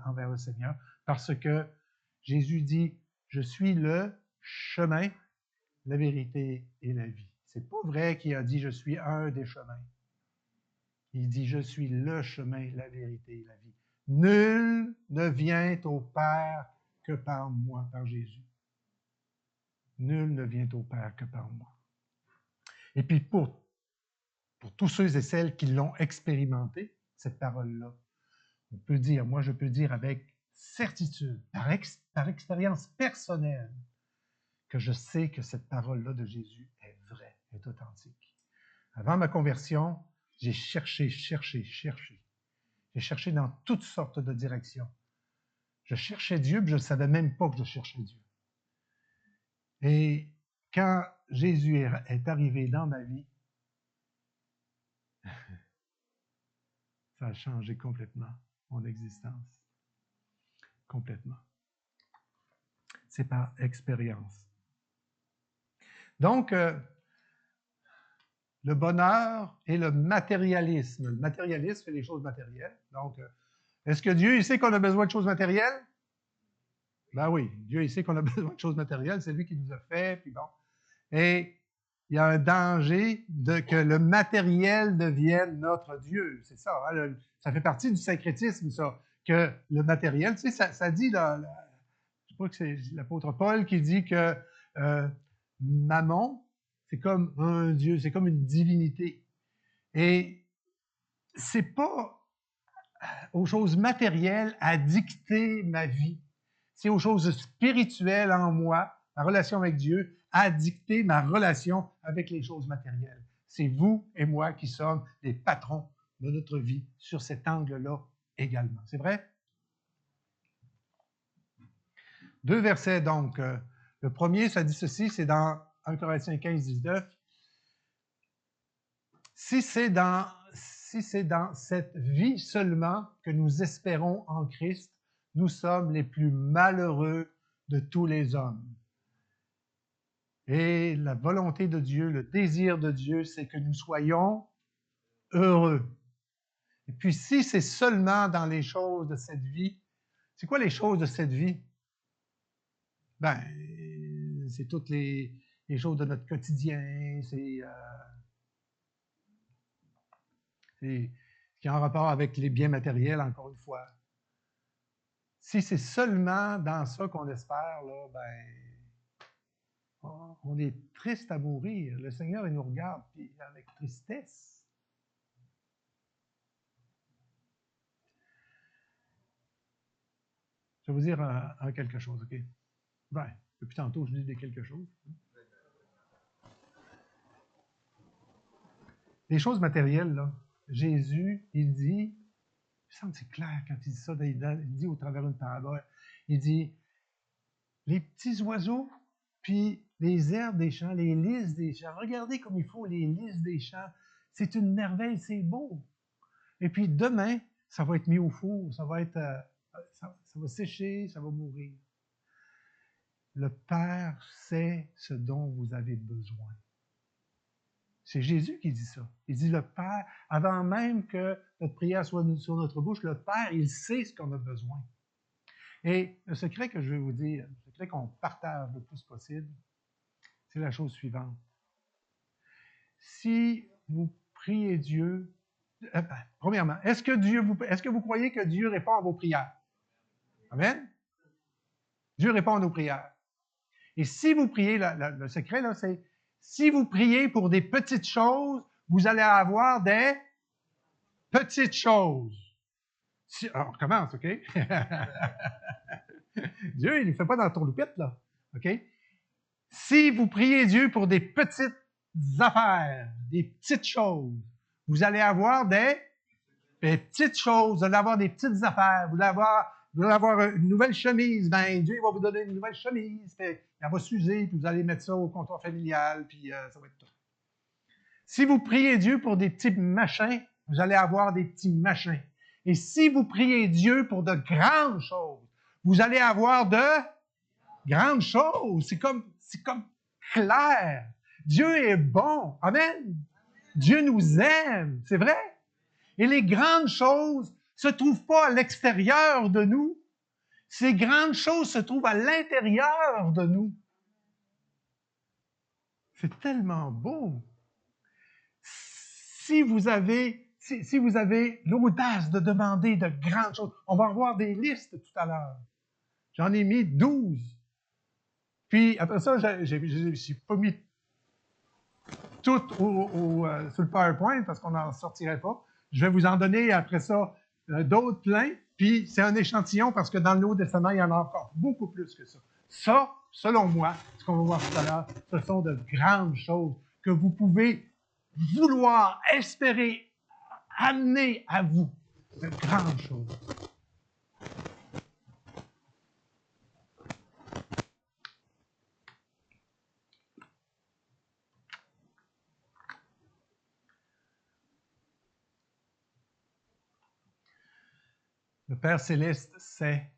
envers le Seigneur, parce que Jésus dit, je suis le chemin, la vérité et la vie. C'est pas vrai qu'il a dit, je suis un des chemins. Il dit, je suis le chemin, la vérité et la vie. Nul ne vient au Père que par moi, par Jésus. Nul ne vient au Père que par moi. Et puis pour tous ceux et celles qui l'ont expérimenté, cette parole-là, moi je peux dire avec certitude, par expérience personnelle, que je sais que cette parole-là de Jésus est vraie, est authentique. Avant ma conversion, j'ai cherché. J'ai cherché dans toutes sortes de directions. Je cherchais Dieu, mais je ne savais même pas que je cherchais Dieu. Et quand Jésus est arrivé dans ma vie, ça a changé complètement mon existence. Complètement. C'est par expérience. Donc, le bonheur et le matérialisme. Le matérialisme, c'est les choses matérielles. Donc, est-ce que Dieu, il sait qu'on a besoin de choses matérielles? Ben oui, Dieu, il sait qu'on a besoin de choses matérielles. C'est lui qui nous a fait, puis bon. Et il y a un danger que le matériel devienne notre Dieu. C'est ça, hein, ça fait partie du syncrétisme, ça, que le matériel, tu sais, ça dit, je crois que c'est l'apôtre Paul qui dit que Mammon, c'est comme un Dieu, c'est comme une divinité. Et c'est pas aux choses matérielles à dicter ma vie. C'est aux choses spirituelles en moi, ma relation avec Dieu, à dicter ma relation avec les choses matérielles. C'est vous et moi qui sommes les patrons de notre vie sur cet angle-là également. C'est vrai? 2 versets, donc. Le premier, ça dit ceci, c'est dans 1 Corinthiens 15, 19. Si c'est dans cette vie seulement que nous espérons en Christ, nous sommes les plus malheureux de tous les hommes. Et la volonté de Dieu, le désir de Dieu, c'est que nous soyons heureux. Et puis si c'est seulement dans les choses de cette vie, c'est quoi les choses de cette vie? Ben, c'est toutes les choses de notre quotidien, c'est ce qui est en rapport avec les biens matériels, encore une fois. Si c'est seulement dans ça qu'on espère, là, ben, on est triste à mourir. Le Seigneur, il nous regarde puis avec tristesse. Je vais vous dire un quelque chose, OK? Ben, depuis tantôt, je dis des quelque chose. Les choses matérielles, là, Jésus, il dit, il me semble que c'est clair quand il dit ça, il dit au travers d'une parabole, il dit, les petits oiseaux, puis les herbes des champs, les lys des champs, regardez comme il faut les lys des champs, c'est une merveille, c'est beau. Et puis demain, ça va être mis au four, ça va sécher, ça va mourir. Le Père sait ce dont vous avez besoin. C'est Jésus qui dit ça. Il dit le Père, avant même que notre prière soit sur notre bouche, le Père, il sait ce qu'on a besoin. Et le secret que je vais vous dire, le secret qu'on partage le plus possible, c'est la chose suivante. Si vous priez Dieu, premièrement, est-ce que vous croyez que Dieu répond à vos prières? Amen? Dieu répond à nos prières. Et si vous priez, le secret, là, c'est si vous priez pour des petites choses, vous allez avoir des petites choses. Alors, on recommence, OK? Dieu, il ne fait pas dans ton loupette, là. OK? Si vous priez Dieu pour des petites affaires, des petites choses. Vous allez avoir des petites choses, vous allez avoir des petites affaires, vous allez avoir une nouvelle chemise, ben Dieu va vous donner une nouvelle chemise, puis elle va s'user, puis vous allez mettre ça au comptoir familial, puis ça va être tout. Si vous priez Dieu pour des petits machins, vous allez avoir des petits machins. Et si vous priez Dieu pour de grandes choses, vous allez avoir de grandes choses. C'est comme clair. Dieu est bon. Amen. Dieu nous aime. C'est vrai. Et les grandes choses se trouvent pas à l'extérieur de nous. Ces grandes choses se trouvent à l'intérieur de nous. C'est tellement beau. Si vous avez l'audace de demander de grandes choses, on va revoir des listes tout à l'heure. J'en ai mis 12. Puis après ça, je n'ai pas mis tout sur le PowerPoint parce qu'on n'en sortirait pas. Je vais vous en donner après ça d'autres plein. Puis c'est un échantillon parce que dans le Nouveau Testament, il y en a encore beaucoup plus que ça. Ça, selon moi, ce qu'on va voir tout à l'heure, ce sont de grandes choses que vous pouvez vouloir, espérer, amener à vous. De grandes choses. Le Père Céleste sait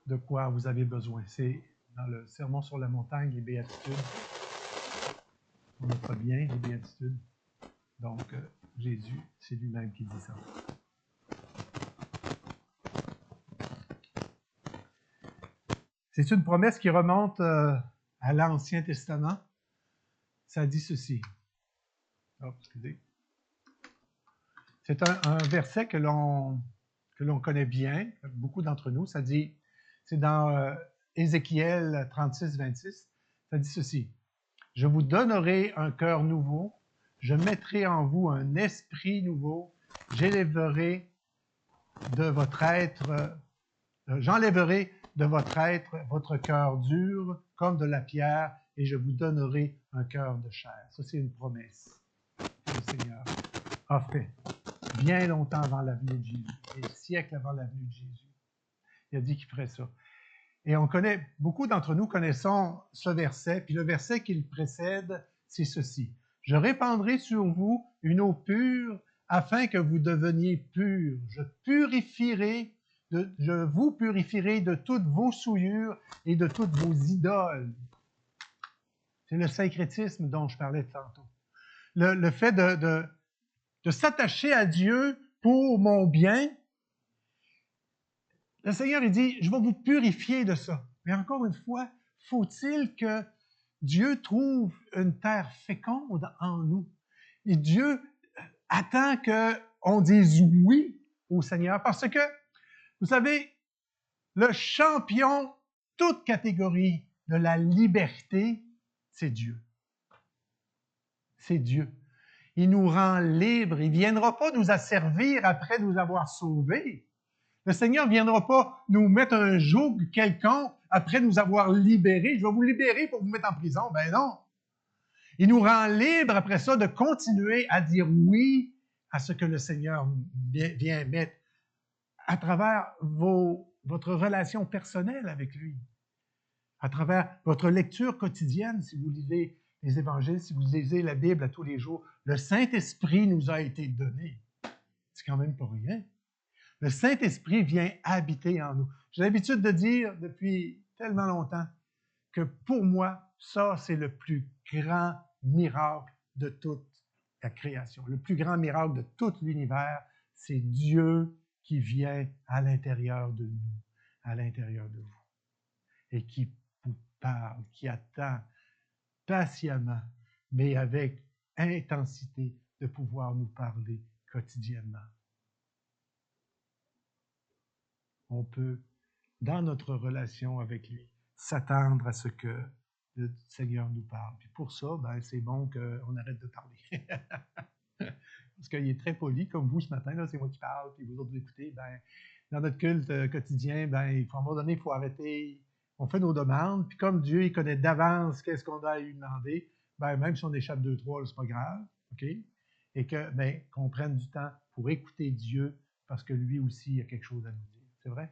de quoi vous avez besoin. C'est dans le Sermon sur la montagne, les béatitudes. On n'a pas bien les béatitudes. Donc, Jésus, c'est lui-même qui dit ça. C'est une promesse qui remonte à l'Ancien Testament. Ça dit ceci. Oh, excusez. C'est un verset que l'on connaît bien, beaucoup d'entre nous. Ça dit, c'est dans Ézéchiel 36, 26. Ça dit ceci. Je vous donnerai un cœur nouveau, je mettrai en vous un esprit nouveau, j'enlèverai de votre être votre cœur dur comme de la pierre, et je vous donnerai un cœur de chair. Ça, c'est une promesse que le Seigneur a fait bien longtemps avant la venue de Jésus, des siècles avant la venue de Jésus. Il a dit qu'il ferait ça. Et beaucoup d'entre nous connaissons ce verset, puis le verset qui le précède, c'est ceci. Je répandrai sur vous une eau pure afin que vous deveniez purs. Je vous purifierai de toutes vos souillures et de toutes vos idoles. C'est le syncrétisme dont je parlais tantôt. Le fait de s'attacher à Dieu pour mon bien. Le Seigneur, il dit, je vais vous purifier de ça. Mais encore une fois, faut-il que Dieu trouve une terre féconde en nous? Et Dieu attend qu'on dise oui au Seigneur parce que, vous savez, le champion, toute catégorie de la liberté, c'est Dieu. C'est Dieu. Il nous rend libres. Il ne viendra pas nous asservir après nous avoir sauvés. Le Seigneur ne viendra pas nous mettre un joug quelconque après nous avoir libérés. Je vais vous libérer pour vous mettre en prison. Ben non. Il nous rend libres après ça de continuer à dire oui à ce que le Seigneur vient mettre à travers votre relation personnelle avec lui, à travers votre lecture quotidienne, si vous lisez les évangiles, si vous lisez la Bible à tous les jours. Le Saint-Esprit nous a été donné. C'est quand même pas rien. Le Saint-Esprit vient habiter en nous. J'ai l'habitude de dire depuis tellement longtemps que pour moi, ça, c'est le plus grand miracle de toute la création. Le plus grand miracle de tout l'univers, c'est Dieu qui vient à l'intérieur de nous, à l'intérieur de vous, et qui vous parle, qui attend patiemment, mais avec intensité de pouvoir nous parler quotidiennement. On peut, dans notre relation avec lui, s'attendre à ce que le Seigneur nous parle. Puis pour ça, ben, c'est bon qu'on arrête de parler. Parce qu'il est très poli, comme vous ce matin, là, c'est moi qui parle, puis vous autres vous écoutez. Ben, dans notre culte quotidien, ben, à un moment donné, il faut arrêter. On fait nos demandes, puis comme Dieu il connaît d'avance qu'est-ce qu'on doit lui demander, ben, même si on échappe 2-3, c'est pas grave, OK? Et que, ben, qu'on prenne du temps pour écouter Dieu, parce que lui aussi a quelque chose à nous dire. C'est vrai?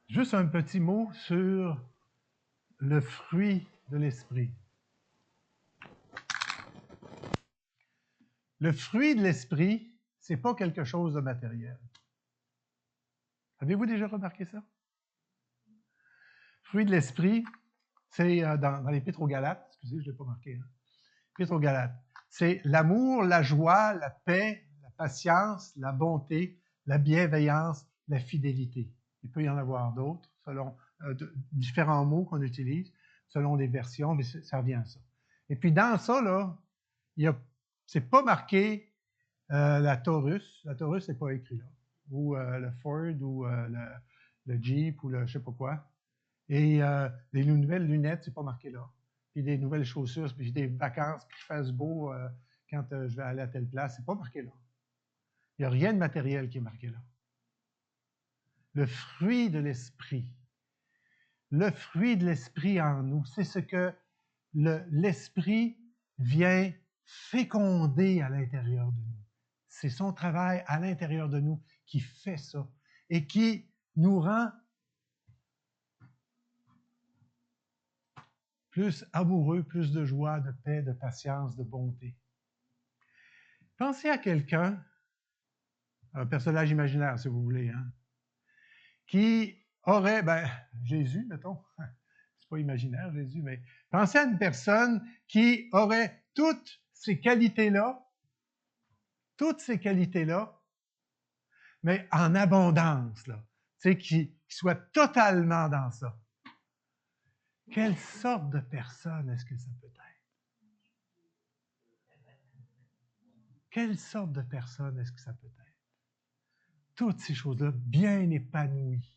Juste un petit mot sur le fruit de l'esprit. Le fruit de l'esprit, c'est pas quelque chose de matériel. Avez-vous déjà remarqué ça? Fruit de l'esprit, c'est dans l'Épître aux Galates, excusez, je ne l'ai pas marqué, hein? L'Épître aux Galates, c'est l'amour, la joie, la paix, la patience, la bonté, la bienveillance, la fidélité. Il peut y en avoir d'autres, selon différents mots qu'on utilise, selon les versions, mais ça revient à ça. Et puis dans ça, là, c'est pas marqué la Taurus. La Taurus, c'est pas écrit là. Ou le Ford, ou le Jeep, ou le je sais pas quoi. Et les nouvelles lunettes, c'est pas marqué là. Puis des nouvelles chaussures, puis des vacances, puis qu'il fasse beau quand je vais aller à telle place, c'est pas marqué là. Il n'y a rien de matériel qui est marqué là. Le fruit de l'esprit. Le fruit de l'esprit en nous, c'est ce que l'esprit vient féconder à l'intérieur de nous. C'est son travail à l'intérieur de nous qui fait ça et qui nous rend plus amoureux, plus de joie, de paix, de patience, de bonté. Pensez à quelqu'un, un personnage imaginaire si vous voulez, hein, qui aurait, Jésus, mettons, c'est pas imaginaire Jésus, mais pensez à une personne qui aurait toutes ces qualités-là, mais en abondance, là, tu sais, qui soit totalement dans ça. Quelle sorte de personne est-ce que ça peut être? Quelle sorte de personne est-ce que ça peut être? Toutes ces choses-là, bien épanouies.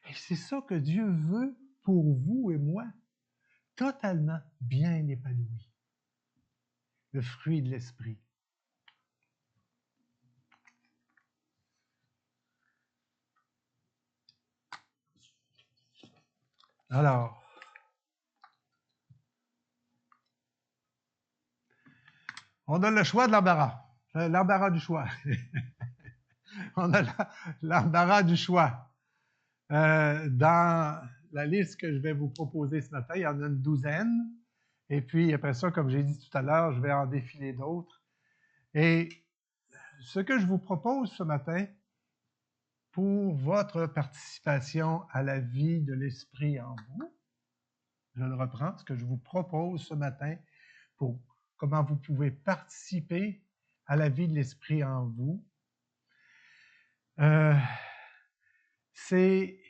Et c'est ça que Dieu veut pour vous et moi, totalement bien épanouies. Le fruit de l'esprit. Alors, on a le choix de l'embarras. L'embarras du choix. On a l'embarras du choix. Dans la liste que je vais vous proposer ce matin, il y en a une douzaine. Et puis, après ça, comme j'ai dit tout à l'heure, je vais en défiler d'autres. Et ce que je vous propose ce matin, pour votre participation à la vie de l'esprit en vous, je le reprends, ce que je vous propose ce matin pour comment vous pouvez participer à la vie de l'esprit en vous, c'est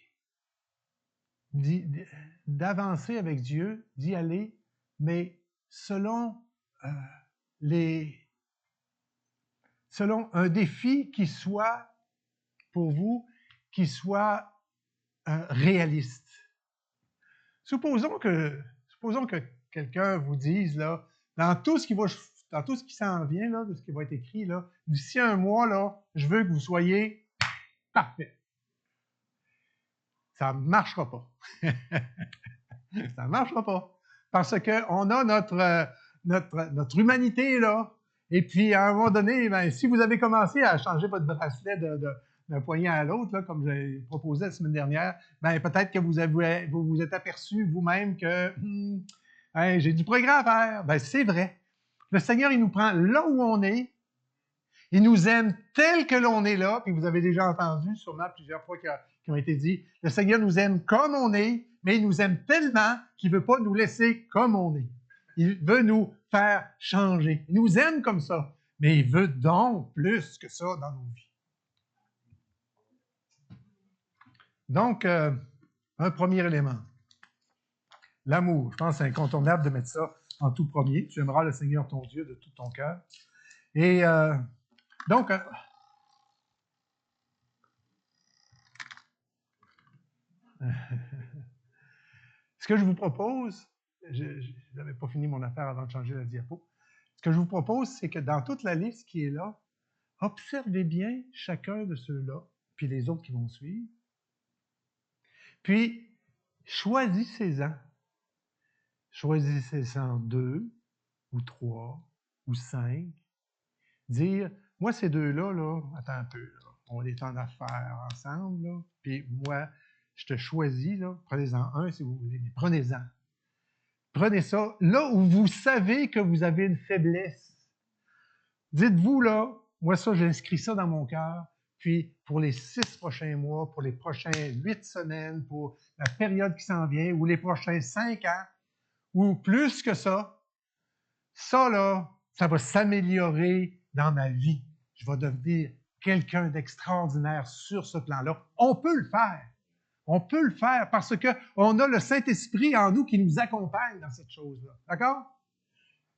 d'avancer avec Dieu, d'y aller, mais selon un défi qui soit, pour vous, qui soit réaliste. Supposons que quelqu'un vous dise, là, dans tout ce qui s'en vient, là, de ce qui va être écrit, là, d'ici un mois, là, je veux que vous soyez parfait. Ça ne marchera pas. Ça ne marchera pas. Parce qu'on a notre humanité, là. Et puis, à un moment donné, ben, si vous avez commencé à changer votre bracelet d'un poignet à l'autre, là, comme j'ai proposé la semaine dernière, ben, peut-être que vous vous êtes aperçu vous-même que hey, j'ai du progrès à faire. Ben, c'est vrai. Le Seigneur, il nous prend là où on est. Il nous aime tel que l'on est là. Puis vous avez déjà entendu sûrement plusieurs fois qui ont été dit, le Seigneur nous aime comme on est, mais il nous aime tellement qu'il ne veut pas nous laisser comme on est. Il veut nous faire changer. Il nous aime comme ça, mais il veut donc plus que ça dans nos vies. Donc, un premier élément, l'amour. Je pense que c'est incontournable de mettre ça en tout premier. Tu aimeras le Seigneur ton Dieu de tout ton cœur. Et donc, ce que je vous propose, je n'avais pas fini mon affaire avant de changer la diapo. Ce que je vous propose, c'est que dans toute la liste qui est là, Observez bien chacun de ceux-là, puis les autres qui vont suivre. Puis, choisissez-en. Choisissez-en 2, ou 3, ou 5. Dire, moi, ces deux-là, là, attends un peu, là, on est en affaires ensemble, là, puis moi, je te choisis, là, prenez-en un si vous voulez, mais prenez-en. Prenez ça là où vous savez que vous avez une faiblesse. Dites-vous, là, moi, ça, j'inscris ça dans mon cœur, puis pour les 6 prochains mois, pour les prochains 8 semaines, pour la période qui s'en vient, ou les prochains 5 ans, ou plus que ça, là, ça va s'améliorer dans ma vie. Je vais devenir quelqu'un d'extraordinaire sur ce plan-là. On peut le faire. On peut le faire parce qu'on a le Saint-Esprit en nous qui nous accompagne dans cette chose-là. D'accord?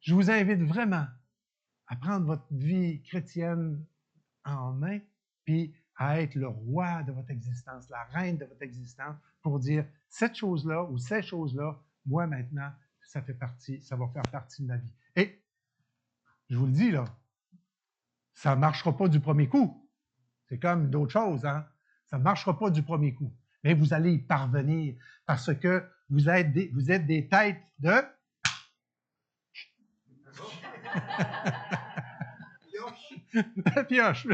Je vous invite vraiment à prendre votre vie chrétienne en main, puis à être le roi de votre existence, la reine de votre existence, pour dire cette chose-là ou ces choses-là, moi maintenant, ça va faire partie de ma vie. Et je vous le dis là, ça ne marchera pas du premier coup. C'est comme d'autres choses, hein? Ça ne marchera pas du premier coup. Mais vous allez y parvenir parce que vous êtes des têtes de... pioche.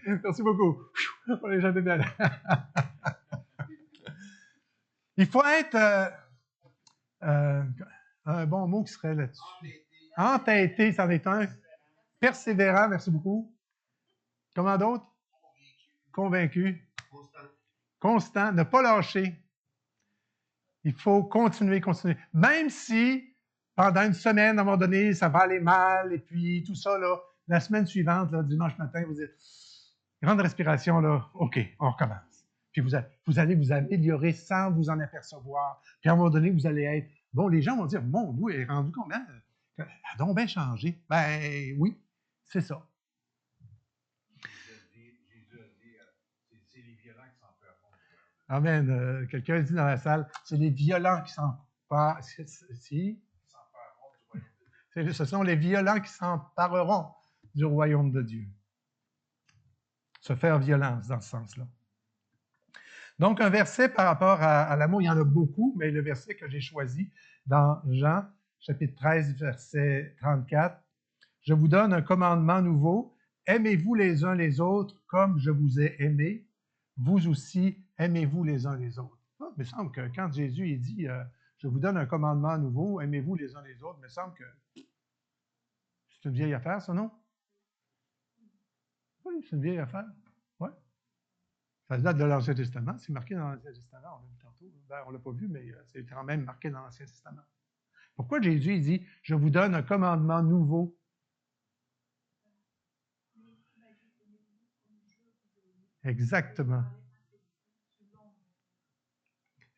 Merci beaucoup. On est jamais bien. Il faut être... un bon mot qui serait là-dessus. Entêté, ça en est un. Persévérant, merci beaucoup. Comment d'autres? Convaincu. Constant, ne pas lâcher. Il faut continuer. Même si, pendant une semaine, à un moment donné, ça va aller mal, et puis tout ça, là, la semaine suivante, là, dimanche matin, vous dites, grande respiration, là, OK, on recommence. Puis vous allez vous améliorer sans vous en apercevoir. Puis à un moment donné, vous allez être, bon, les gens vont dire, mon Dieu, elle est rendue combien? Elle a donc bien changé. Ben oui, c'est ça. Amen. Quelqu'un dit dans la salle, c'est les violents qui s'emparent. Si? Ce sont les violents qui s'empareront du royaume de Dieu. Se faire violence dans ce sens-là. Donc, un verset par rapport à l'amour, il y en a beaucoup, mais le verset que j'ai choisi dans Jean, chapitre 13, verset 34, « Je vous donne un commandement nouveau, aimez-vous les uns les autres comme je vous ai aimé, vous aussi aimez-vous les uns les autres. » Il me semble que quand Jésus il dit « Je vous donne un commandement nouveau, aimez-vous les uns les autres », il me semble que c'est une vieille affaire, ça, non? Oui, c'est une vieille affaire. Oui. Ça date de l'Ancien Testament. C'est marqué dans l'Ancien Testament. On l'a vu tantôt. Ben, on ne l'a pas vu, mais c'est quand même marqué dans l'Ancien Testament. Pourquoi Jésus il dit « Je vous donne un commandement nouveau ». Exactement.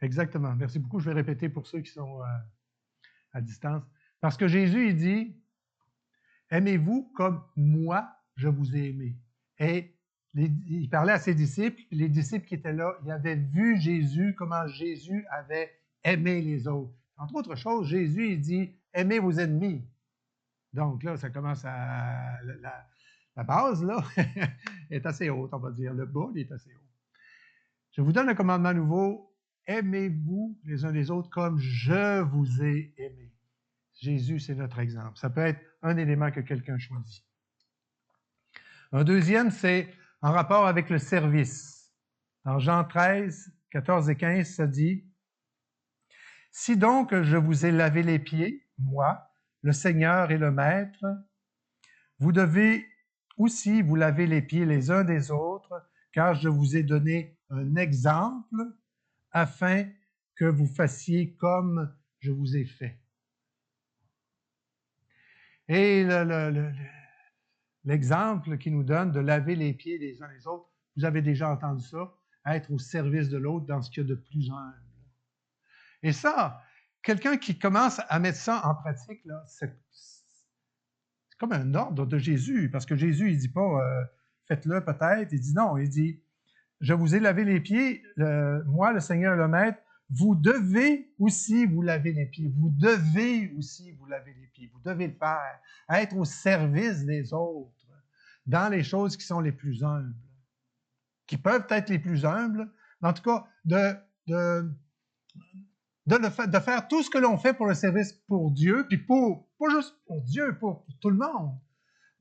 Exactement. Merci beaucoup. Je vais répéter pour ceux qui sont à distance. Parce que Jésus, il dit « Aimez-vous comme moi, je vous ai aimé. » Et il parlait à ses disciples, puis les disciples qui étaient là, ils avaient vu Jésus, comment Jésus avait aimé les autres. Entre autres choses, Jésus, il dit « Aimez vos ennemis. » Donc là, ça commence à... La base, là, est assez haute, on va dire. Le bas, il est assez haut. Je vous donne un commandement nouveau. Aimez-vous les uns les autres comme je vous ai aimé. Jésus, c'est notre exemple. Ça peut être un élément que quelqu'un choisit. Un deuxième, c'est en rapport avec le service. Dans Jean 13, 14 et 15, ça dit « Si donc je vous ai lavé les pieds, moi, le Seigneur et le Maître, vous devez aussi vous laver les pieds les uns des autres, car je vous ai donné un exemple afin que vous fassiez comme je vous ai fait. » Et l'exemple qui nous donne de laver les pieds les uns les autres, vous avez déjà entendu ça, être au service de l'autre dans ce qu'il y a de plus humble. Et ça, quelqu'un qui commence à mettre ça en pratique, là, c'est comme un ordre de Jésus, parce que Jésus, il ne dit pas faites-le peut-être, il dit non, il dit je vous ai lavé les pieds, moi, le Seigneur le Maître, vous devez aussi vous laver les pieds. Vous devez aussi vous laver les pieds. Vous devez le faire. Être au service des autres. dans les choses qui sont les plus humbles, qui peuvent être les plus humbles, mais en tout cas, de faire tout ce que l'on fait pour le service pour Dieu, puis pas juste pour Dieu, pour tout le monde,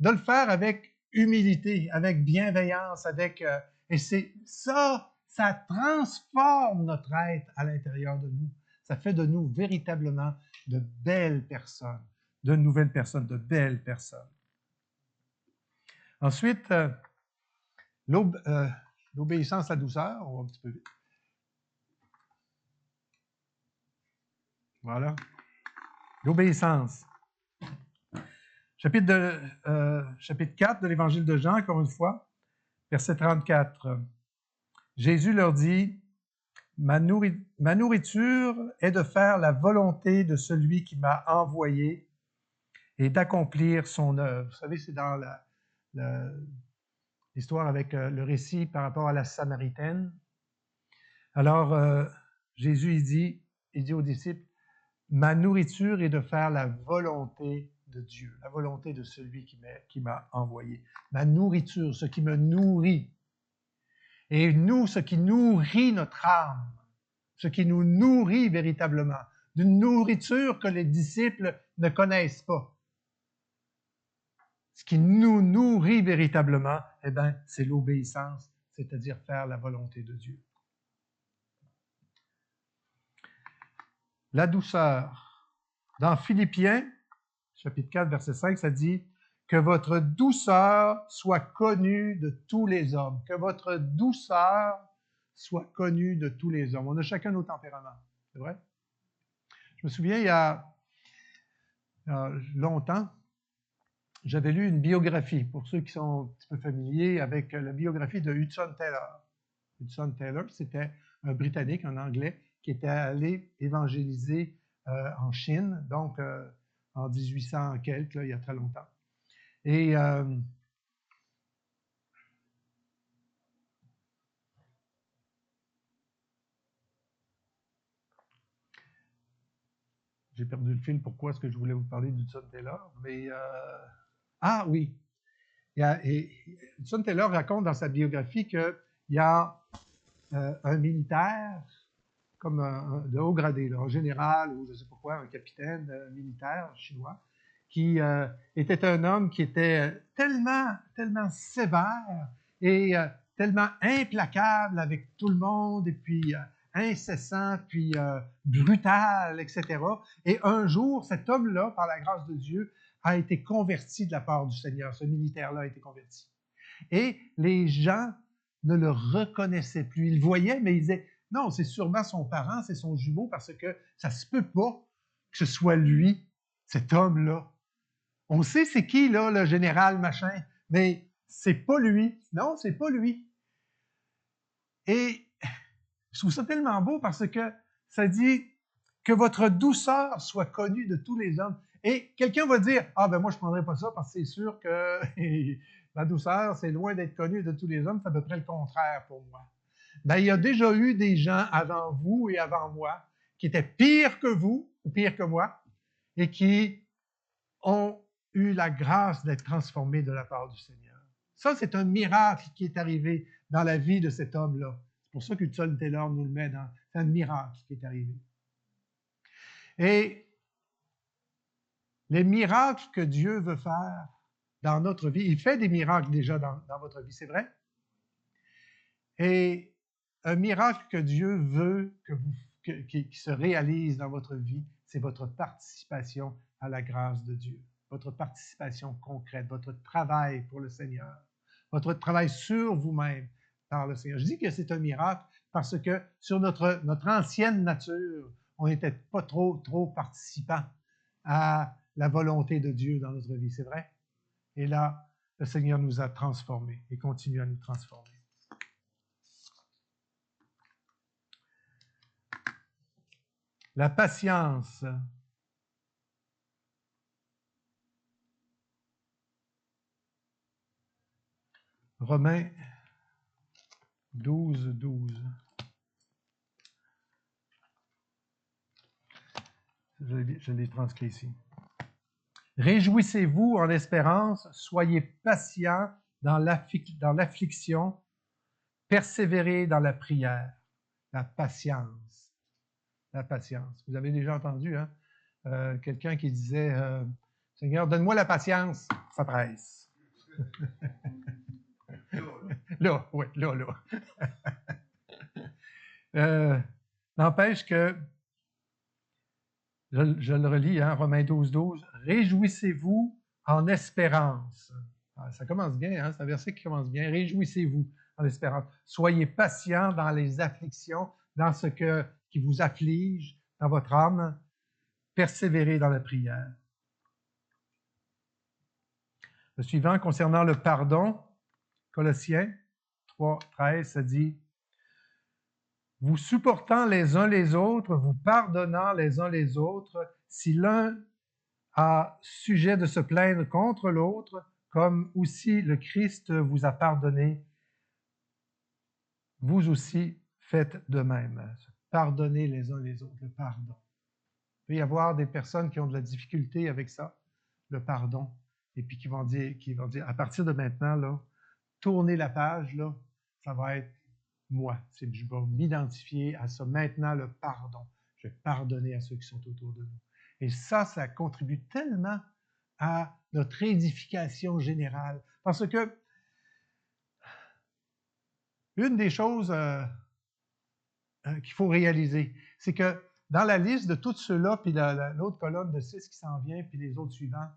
de le faire avec humilité, avec bienveillance, et c'est ça, ça transforme notre être à l'intérieur de nous. Ça fait de nous véritablement de belles personnes, de nouvelles personnes, de belles personnes. Ensuite, l'obéissance, la douceur, on va un petit peu vite. Voilà. L'obéissance. Chapitre 4 de l'Évangile de Jean, encore une fois, verset 34. Jésus leur dit, ma nourriture est de faire la volonté de celui qui m'a envoyé et d'accomplir son œuvre. Vous savez, c'est dans l'histoire avec le récit par rapport à la Samaritaine. Alors, Jésus, il dit aux disciples, ma nourriture est de faire la volonté de Dieu, la volonté de celui qui m'a envoyé. Ma nourriture, ce qui me nourrit. Et nous, ce qui nourrit notre âme, ce qui nous nourrit véritablement, d'une nourriture que les disciples ne connaissent pas. Ce qui nous nourrit véritablement, eh bien, c'est l'obéissance, c'est-à-dire faire la volonté de Dieu. La douceur. Dans Philippiens, chapitre 4, verset 5, ça dit « Que votre douceur soit connue de tous les hommes. » Que votre douceur soit connue de tous les hommes. On a chacun nos tempéraments, c'est vrai? Je me souviens, il y a longtemps, j'avais lu une biographie, pour ceux qui sont un petit peu familiers avec la biographie de Hudson Taylor. Hudson Taylor, c'était un Britannique, un Anglais, qui était allé évangéliser en Chine, donc en 1800 quelques, là, il y a très longtemps. Et j'ai perdu le fil, pourquoi est-ce que je voulais vous parler d'Hudson Taylor, mais ah oui, Hudson Taylor raconte dans sa biographie qu'il y a un militaire, comme de haut gradé, là, un général ou je ne sais pas quoi, un capitaine militaire chinois, qui était un homme qui était tellement sévère et tellement implacable avec tout le monde, et puis incessant, puis brutal, etc. Et un jour, cet homme-là, par la grâce de Dieu, a été converti de la part du Seigneur. Ce militaire-là a été converti. Et les gens ne le reconnaissaient plus. Ils le voyaient, mais ils disaient, non, c'est sûrement son parent, c'est son jumeau, parce que ça se peut pas que ce soit lui, cet homme-là. On sait c'est qui, là, le général machin, mais c'est pas lui. Non, c'est pas lui. Et je trouve ça tellement beau parce que ça dit que votre douceur soit connue de tous les hommes. Et quelqu'un va dire, ah ben moi je ne prendrais pas ça parce que c'est sûr que la douceur, c'est loin d'être connue de tous les hommes, c'est à peu près le contraire pour moi. Ben, il y a déjà eu des gens avant vous et avant moi qui étaient pires que vous, ou pires que moi, et qui ont eu la grâce d'être transformés de la part du Seigneur. Ça, c'est un miracle qui est arrivé dans la vie de cet homme-là. C'est pour ça qu'Hudson Taylor nous le met dans... C'est un miracle qui est arrivé. Et les miracles que Dieu veut faire dans notre vie, il fait des miracles déjà dans votre vie, c'est vrai? Et un miracle que Dieu veut qui se réalise dans votre vie, c'est votre participation à la grâce de Dieu, votre participation concrète, votre travail pour le Seigneur, votre travail sur vous-même par le Seigneur. Je dis que c'est un miracle parce que sur notre ancienne nature, on n'était pas trop participants à la volonté de Dieu dans notre vie, c'est vrai? Et là, le Seigneur nous a transformés et continue à nous transformer. La patience. Romains 12, 12. Je l'ai transcrit ici. Réjouissez-vous en espérance, soyez patients dans l'affliction, persévérer dans la prière, la patience. La patience. Vous avez déjà entendu, hein? Quelqu'un qui disait Seigneur, donne-moi la patience, ça presse. Là, oui, là. N'empêche que, je le relis, hein, Romains 12, réjouissez-vous en espérance. Ah, ça commence bien, hein, c'est un verset qui commence bien. Réjouissez-vous en espérance. Soyez patients dans les afflictions, dans ce qui vous afflige, dans votre âme. Persévérez dans la prière. Le suivant, concernant le pardon, Colossiens 3:13, ça dit vous supportant les uns les autres, vous pardonnant les uns les autres, si l'un a sujet de se plaindre contre l'autre, comme aussi le Christ vous a pardonné, vous aussi faites de même. Pardonnez les uns les autres, le pardon. Il peut y avoir des personnes qui ont de la difficulté avec ça, le pardon, et puis qui vont dire à partir de maintenant, là, tournez la page, là, ça va être moi. Je vais m'identifier à ça. Maintenant, le pardon. Je vais pardonner à ceux qui sont autour de nous. Et ça contribue tellement à notre édification générale. Parce que une des choses qu'il faut réaliser, c'est que dans la liste de tous ceux-là, puis l'autre colonne de 6 qui s'en vient, puis les autres suivants,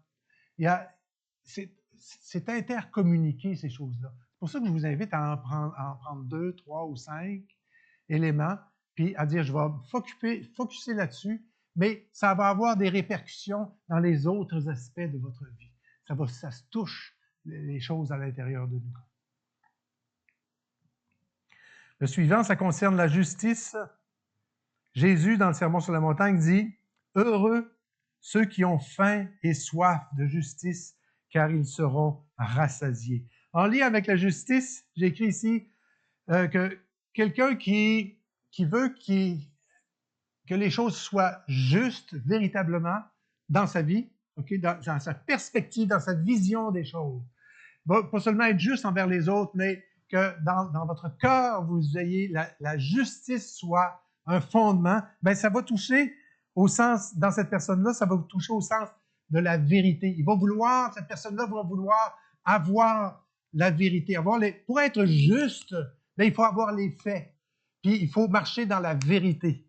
c'est intercommuniqué, ces choses-là. C'est pour ça que je vous invite à en prendre 2, 3 ou 5 éléments, puis à dire, je vais me focusser là-dessus, mais ça va avoir des répercussions dans les autres aspects de votre vie. Ça se touche les choses à l'intérieur de nous. Le suivant, ça concerne la justice. Jésus, dans le Sermon sur la montagne, dit « Heureux ceux qui ont faim et soif de justice, car ils seront rassasiés. » En lien avec la justice, j'ai écrit ici que quelqu'un qui veut que les choses soient justes véritablement dans sa vie, okay, dans sa perspective, dans sa vision des choses. Pas seulement être juste envers les autres, mais que dans votre cœur, vous ayez la justice soit un fondement, ben ça va toucher au sens, dans cette personne-là, ça va vous toucher au sens de la vérité. Cette personne-là va vouloir avoir la vérité. Pour être juste, ben, il faut avoir les faits. Puis il faut marcher dans la vérité.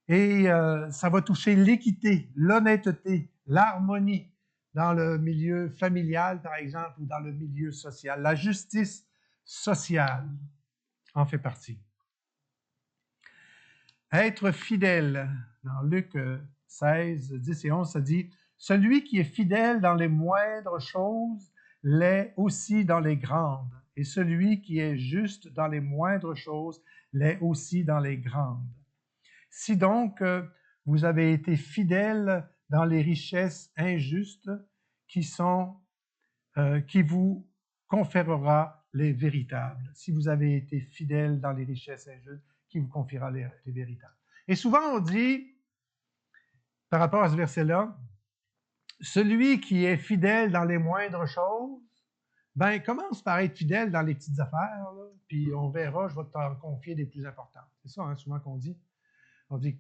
Et ça va toucher l'équité, l'honnêteté, l'harmonie dans le milieu familial, par exemple, ou dans le milieu social. La justice sociale en fait partie. Être fidèle, dans Luc 16, 10 et 11, ça dit « Celui qui est fidèle dans les moindres choses l'est aussi dans les grandes, et celui qui est juste dans les moindres choses l'est aussi dans les grandes. Si donc vous avez été fidèle dans les richesses injustes, qui vous conférera les véritables. Si vous avez été fidèle dans les richesses injustes, qui vous confiera les véritables. » Et souvent on dit, par rapport à ce verset-là, celui qui est fidèle dans les moindres choses, ben commence par être fidèle dans les petites affaires, là, puis on verra, je vais t'en confier des plus importantes. C'est ça, hein, souvent qu'on dit. On dit,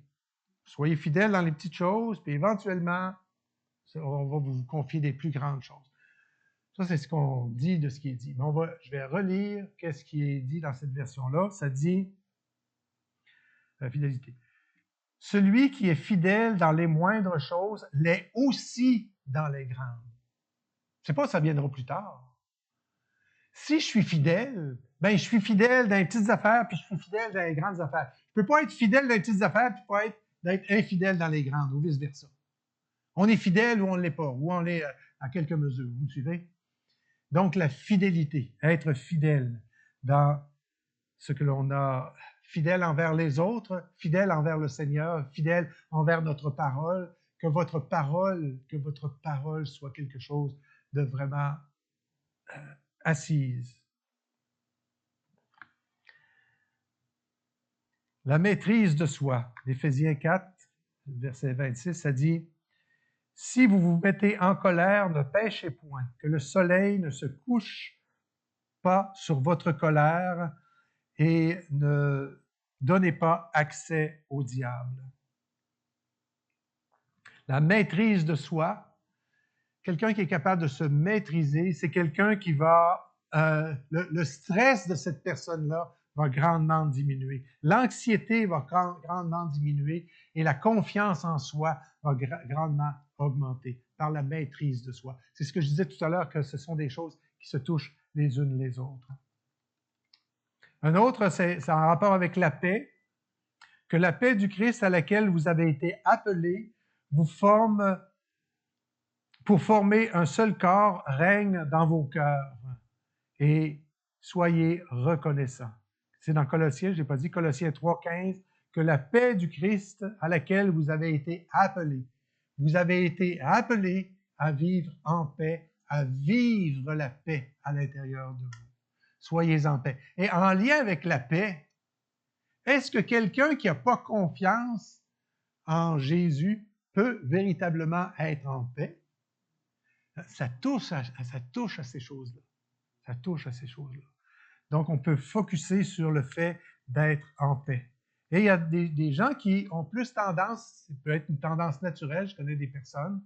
soyez fidèles dans les petites choses, puis éventuellement, on va vous confier des plus grandes choses. Ça, c'est ce qu'on dit de ce qui est dit. Mais je vais relire qu'est-ce qui est dit dans cette version-là. Ça dit, la fidélité. Celui qui est fidèle dans les moindres choses l'est aussi dans les grandes. Je ne sais pas si ça viendra plus tard. Si je suis fidèle, ben je suis fidèle dans les petites affaires, puis je suis fidèle dans les grandes affaires. Je ne peux pas être fidèle dans les petites affaires, puis pas d'être infidèle dans les grandes, ou vice-versa. On est fidèle ou on ne l'est pas, ou on l'est à quelques mesures. Vous me suivez? Donc, la fidélité, être fidèle dans ce que l'on a, fidèle envers les autres, fidèle envers le Seigneur, fidèle envers notre parole, que votre parole soit quelque chose de vraiment assise. La maîtrise de soi, Éphésiens 4, verset 26, ça dit « Si vous vous mettez en colère, ne péchez point, que le soleil ne se couche pas sur votre colère et ne donnez pas accès au diable. La maîtrise de soi, quelqu'un qui est capable de se maîtriser, c'est quelqu'un qui va... le stress de cette personne-là va grandement diminuer. L'anxiété va grandement diminuer et la confiance en soi va grandement augmenter par la maîtrise de soi. C'est ce que je disais tout à l'heure, que ce sont des choses qui se touchent les unes les autres. Un autre, c'est en rapport avec la paix, que la paix du Christ à laquelle vous avez été appelés vous forme pour former un seul corps, règne dans vos cœurs et soyez reconnaissants. C'est dans Colossiens, je n'ai pas dit, Colossiens 3,15, que la paix du Christ à laquelle vous avez été appelés. Vous avez été appelés à vivre en paix, à vivre la paix à l'intérieur de vous. Soyez en paix. Et en lien avec la paix, est-ce que quelqu'un qui n'a pas confiance en Jésus peut véritablement être en paix? Ça touche à ces choses-là. Ça touche à ces choses-là. Donc, on peut focusser sur le fait d'être en paix. Et il y a des gens qui ont plus tendance, ça peut être une tendance naturelle, je connais des personnes,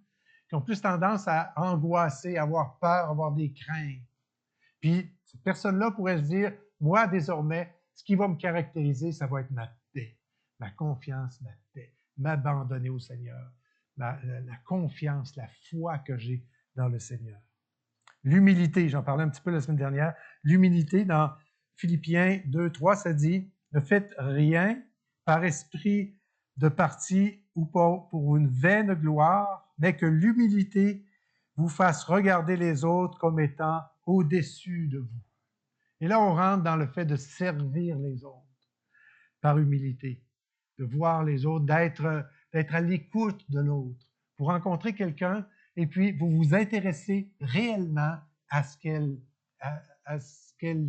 qui ont plus tendance à angoisser, à avoir peur, à avoir des craintes. Puis, cette personne-là pourrait se dire, moi, désormais, ce qui va me caractériser, ça va être ma paix, ma confiance, ma paix, m'abandonner au Seigneur, la confiance, la foi que j'ai dans le Seigneur. L'humilité, j'en parlais un petit peu la semaine dernière, l'humilité dans Philippiens 2:3, ça dit « Ne faites rien par esprit de parti ou pour une vaine gloire, mais que l'humilité vous fasse regarder les autres comme étant au-dessus de vous. » Et là, on rentre dans le fait de servir les autres par humilité, de voir les autres, d'être à l'écoute de l'autre. Vous rencontrez quelqu'un et puis vous vous intéressez réellement à ce qu'elle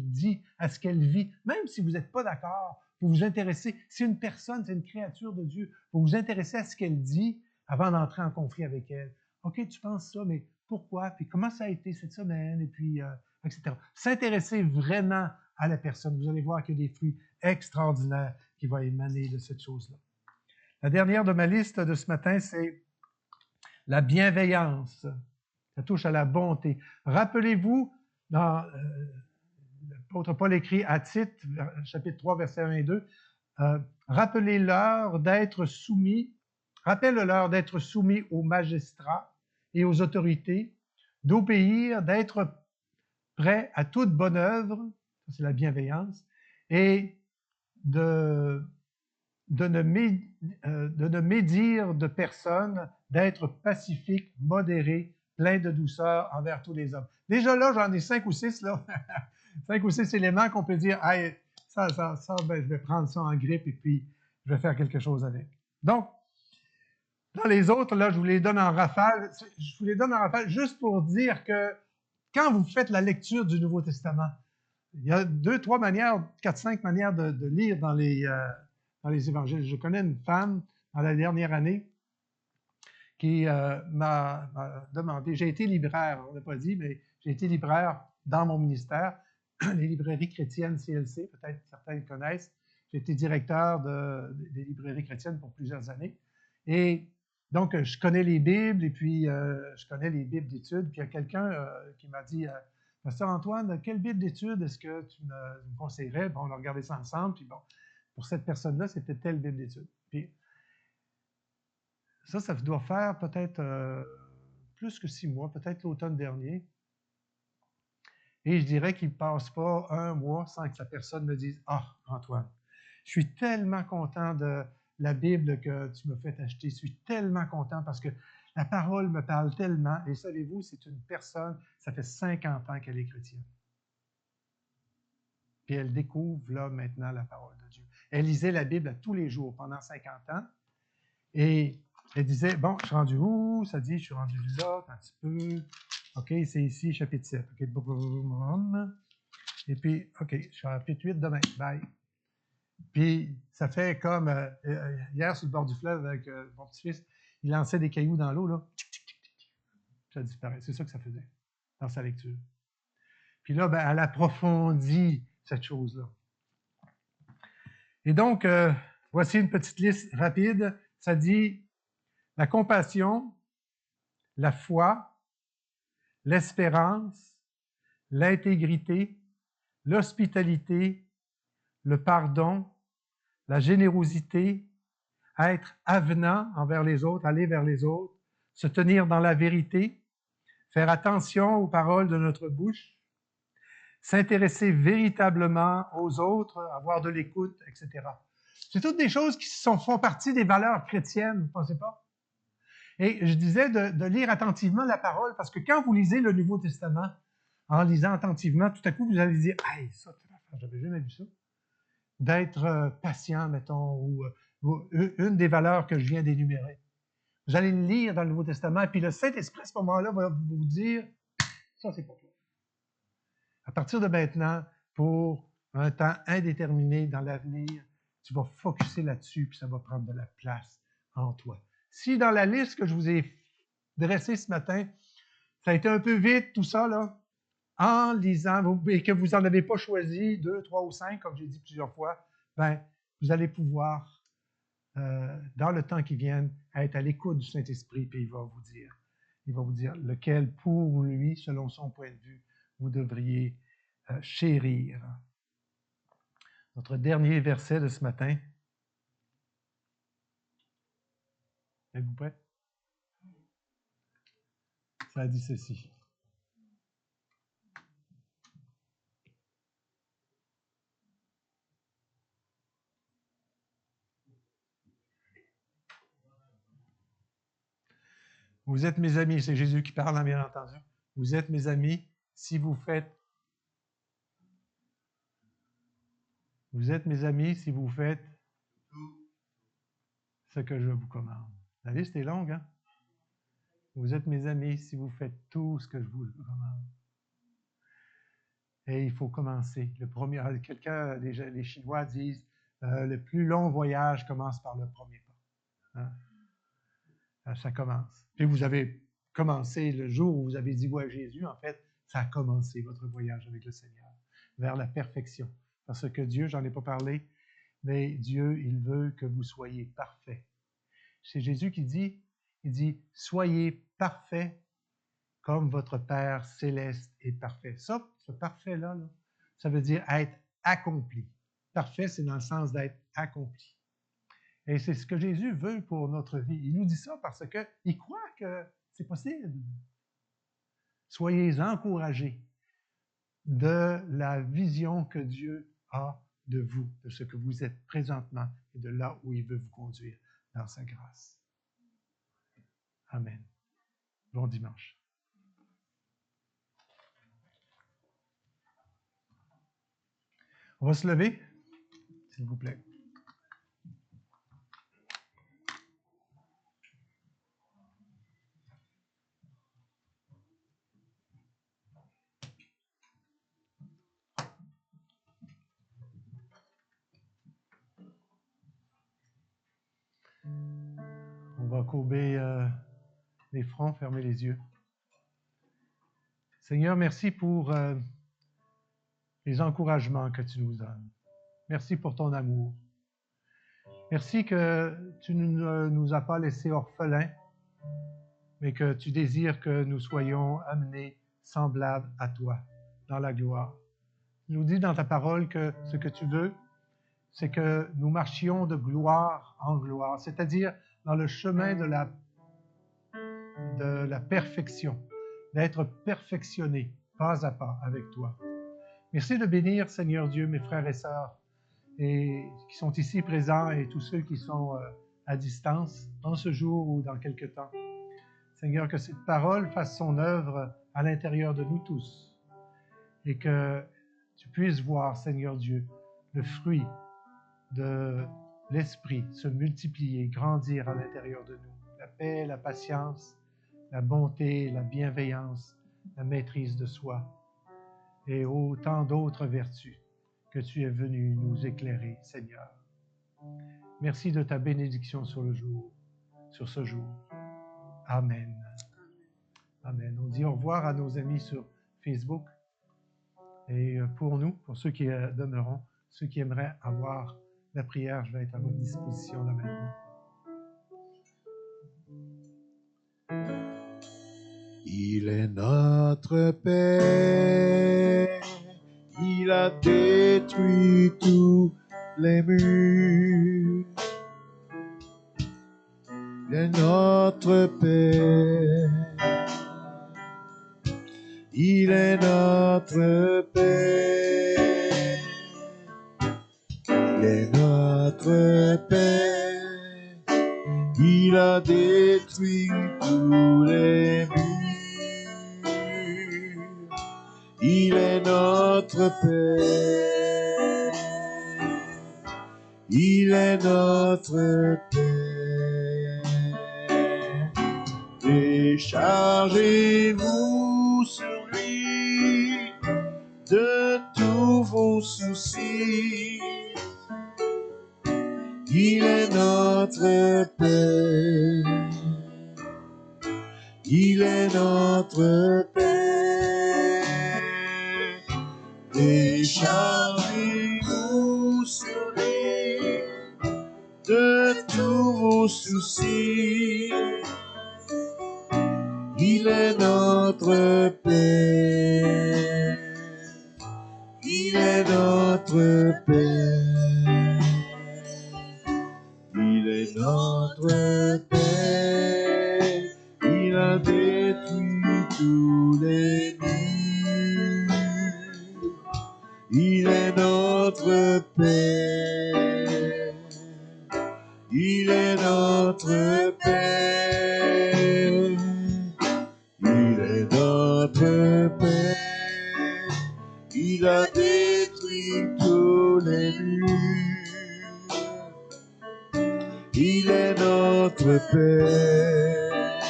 dit, à ce qu'elle vit. Même si vous n'êtes pas d'accord, vous vous intéressez. Si une personne, c'est une créature de Dieu, vous vous intéressez à ce qu'elle dit avant d'entrer en conflit avec elle. OK, tu penses ça, mais pourquoi? Puis comment ça a été cette semaine? Et puis, etc. S'intéresser vraiment à la personne. Vous allez voir qu'il y a des fruits extraordinaires qui vont émaner de cette chose-là. La dernière de ma liste de ce matin, c'est la bienveillance. Ça touche à la bonté. Rappelez-vous, dans l'apôtre Paul écrit à Tite, chapitre 3, versets 1 et 2, rappelle-leur d'être soumis aux magistrats et aux autorités, d'obéir, d'être prêts à toute bonne œuvre, ça c'est la bienveillance, et de ne médire de personne, d'être pacifique, modéré, plein de douceur envers tous les hommes. Déjà là, j'en ai 5 ou 6, là. 5 ou 6 éléments qu'on peut dire, hey, ça, ben, je vais prendre ça en grippe et puis je vais faire quelque chose avec. Donc, dans les autres, là, je vous les donne en rafale. Je vous les donne en rafale juste pour dire que quand vous faites la lecture du Nouveau Testament, il y a 2, 3 manières, 4, 5 manières de lire dans les évangiles. Je connais une femme dans la dernière année qui m'a demandé, j'ai été libraire, on n'a pas dit, mais j'ai été libraire dans mon ministère, les librairies chrétiennes CLC, peut-être certains le connaissent. J'ai été directeur des librairies chrétiennes pour plusieurs années. Et donc, je connais les Bibles et puis je connais les Bibles d'études. Puis il y a quelqu'un qui m'a dit, Pasteur Antoine, quelle Bible d'études est-ce que tu me conseillerais? Bon, on a regardé ça ensemble, puis bon, pour cette personne-là, c'était telle Bible d'études. Puis ça doit faire peut-être plus que 6 mois, peut-être l'automne dernier. Et je dirais qu'il ne passe pas 1 mois sans que la personne me dise « Ah, Antoine, je suis tellement content de la Bible que tu m'as fait acheter. Je suis tellement content parce que la parole me parle tellement. » Et savez-vous, c'est une personne, ça fait 50 ans qu'elle est chrétienne. Puis elle découvre là maintenant la parole de Dieu. Elle lisait la Bible tous les jours pendant 50 ans. Et elle disait, bon, je suis rendu où? Ça dit, je suis rendu là, un petit peu. OK, c'est ici, chapitre 7. OK, et puis, OK, je suis à chapitre 8 demain. Bye. Puis, ça fait comme hier sur le bord du fleuve avec mon petit-fils, il lançait des cailloux dans l'eau, là. Ça disparaît. C'est ça que ça faisait dans sa lecture. Puis là, ben, elle approfondit cette chose-là. Et donc, voici une petite liste rapide. Ça dit la compassion, la foi, l'espérance, l'intégrité, l'hospitalité, le pardon, la générosité, être avenant envers les autres, aller vers les autres, se tenir dans la vérité, faire attention aux paroles de notre bouche, s'intéresser véritablement aux autres, avoir de l'écoute, etc. C'est toutes des choses qui font partie des valeurs chrétiennes, vous ne pensez pas? Et je disais de lire attentivement la parole, parce que quand vous lisez le Nouveau Testament, en lisant attentivement, tout à coup, vous allez dire « Hey, ça, j'avais jamais vu ça. » D'être patient, mettons, ou une des valeurs que je viens d'énumérer. Vous allez le lire dans le Nouveau Testament, puis le Saint-Esprit, à ce moment-là, va vous dire « Ça, c'est pour toi. » À partir de maintenant, pour un temps indéterminé dans l'avenir, tu vas focusser là-dessus, puis ça va prendre de la place en toi. Si dans la liste que je vous ai dressée ce matin, ça a été un peu vite, tout ça, là, en lisant, et que vous n'en avez pas choisi 2, 3 ou 5, comme j'ai dit plusieurs fois, ben, vous allez pouvoir, dans le temps qui vient, être à l'écoute du Saint-Esprit, puis il va vous dire lequel, pour lui, selon son point de vue, vous devriez chérir. Notre dernier verset de ce matin. Êtes-vous prêts? Ça dit ceci. Vous êtes mes amis, c'est Jésus qui parle, bien entendu. Vous êtes mes amis si vous faites ce que je vous commande. La liste est longue, hein? Vous êtes mes amis si vous faites tout ce que je vous commande. Et il faut commencer. Le premier, les Chinois disent, le plus long voyage commence par le premier pas. Hein? Ça commence. Puis vous avez commencé le jour où vous avez dit oui à Jésus, en fait, ça a commencé votre voyage avec le Seigneur, vers la perfection. Parce que Dieu, j'en ai pas parlé, mais Dieu, il veut que vous soyez parfaits. C'est Jésus qui dit, il dit, soyez parfaits comme votre Père céleste est parfait. Ça, ce parfait-là, ça veut dire être accompli. Parfait, c'est dans le sens d'être accompli. Et c'est ce que Jésus veut pour notre vie. Il nous dit ça parce qu'il croit que c'est possible. Soyez encouragés de la vision que Dieu a de vous, de ce que vous êtes présentement et de là où il veut vous conduire dans sa grâce. Amen. Bon dimanche. On va se lever, s'il vous plaît. On va courber les fronts, fermer les yeux. Seigneur, merci pour les encouragements que tu nous donnes. Merci pour ton amour. Merci que tu ne nous as pas laissés orphelins, mais que tu désires que nous soyons amenés semblables à toi, dans la gloire. Tu nous dis dans ta parole que ce que tu veux, c'est que nous marchions de gloire en gloire, c'est-à-dire dans le chemin de la perfection, d'être perfectionnés pas à pas avec toi. Merci de bénir, Seigneur Dieu, mes frères et sœurs, et qui sont ici présents et tous ceux qui sont à distance, en ce jour ou dans quelque temps. Seigneur, que cette parole fasse son œuvre à l'intérieur de nous tous et que tu puisses voir, Seigneur Dieu, le fruit de l'Esprit se multiplier, grandir à l'intérieur de nous. La paix, la patience, la bonté, la bienveillance, la maîtrise de soi et autant d'autres vertus que tu es venu nous éclairer, Seigneur. Merci de ta bénédiction sur ce jour. Amen. Amen. On dit au revoir à nos amis sur Facebook. Et pour nous, pour ceux qui demeureront, ceux qui aimeraient avoir la prière, je vais être à votre disposition là maintenant. Il est notre Père, il a détruit tous les murs. Il est notre Père, il est notre Père, il est notre Père, il a détruit tous les murs. Il est notre Père, il est notre Père. Déchargez-vous sur lui de tous vos soucis. Il est notre Père, il est notre Père. Déchargez-vous sur lui de tous vos soucis. Il est notre Père, il est notre Père, il est notre Père, il a détruit tous les murs. Il est notre Père, il est notre Père, il est notre Père, il a détruit tous les murs. Il est notre Père,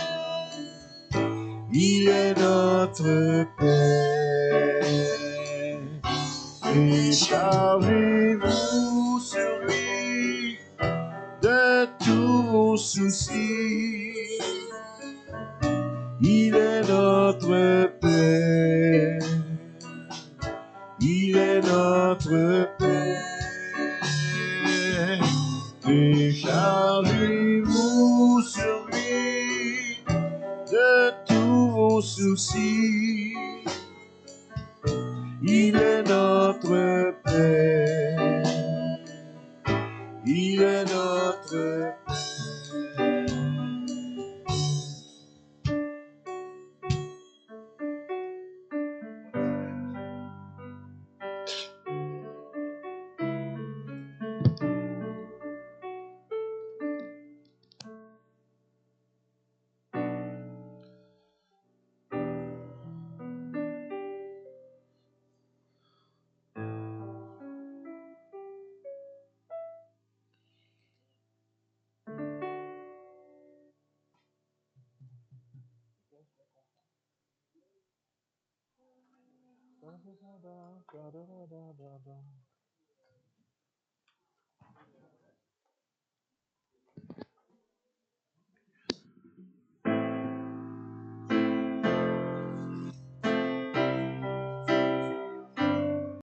il est notre Père. Déchargez-vous sur lui de tous vos soucis. Il est notre Père, il est notre Père. Déchargez-vous sur lui de tous vos soucis. Il est notre Père, il est notre Père.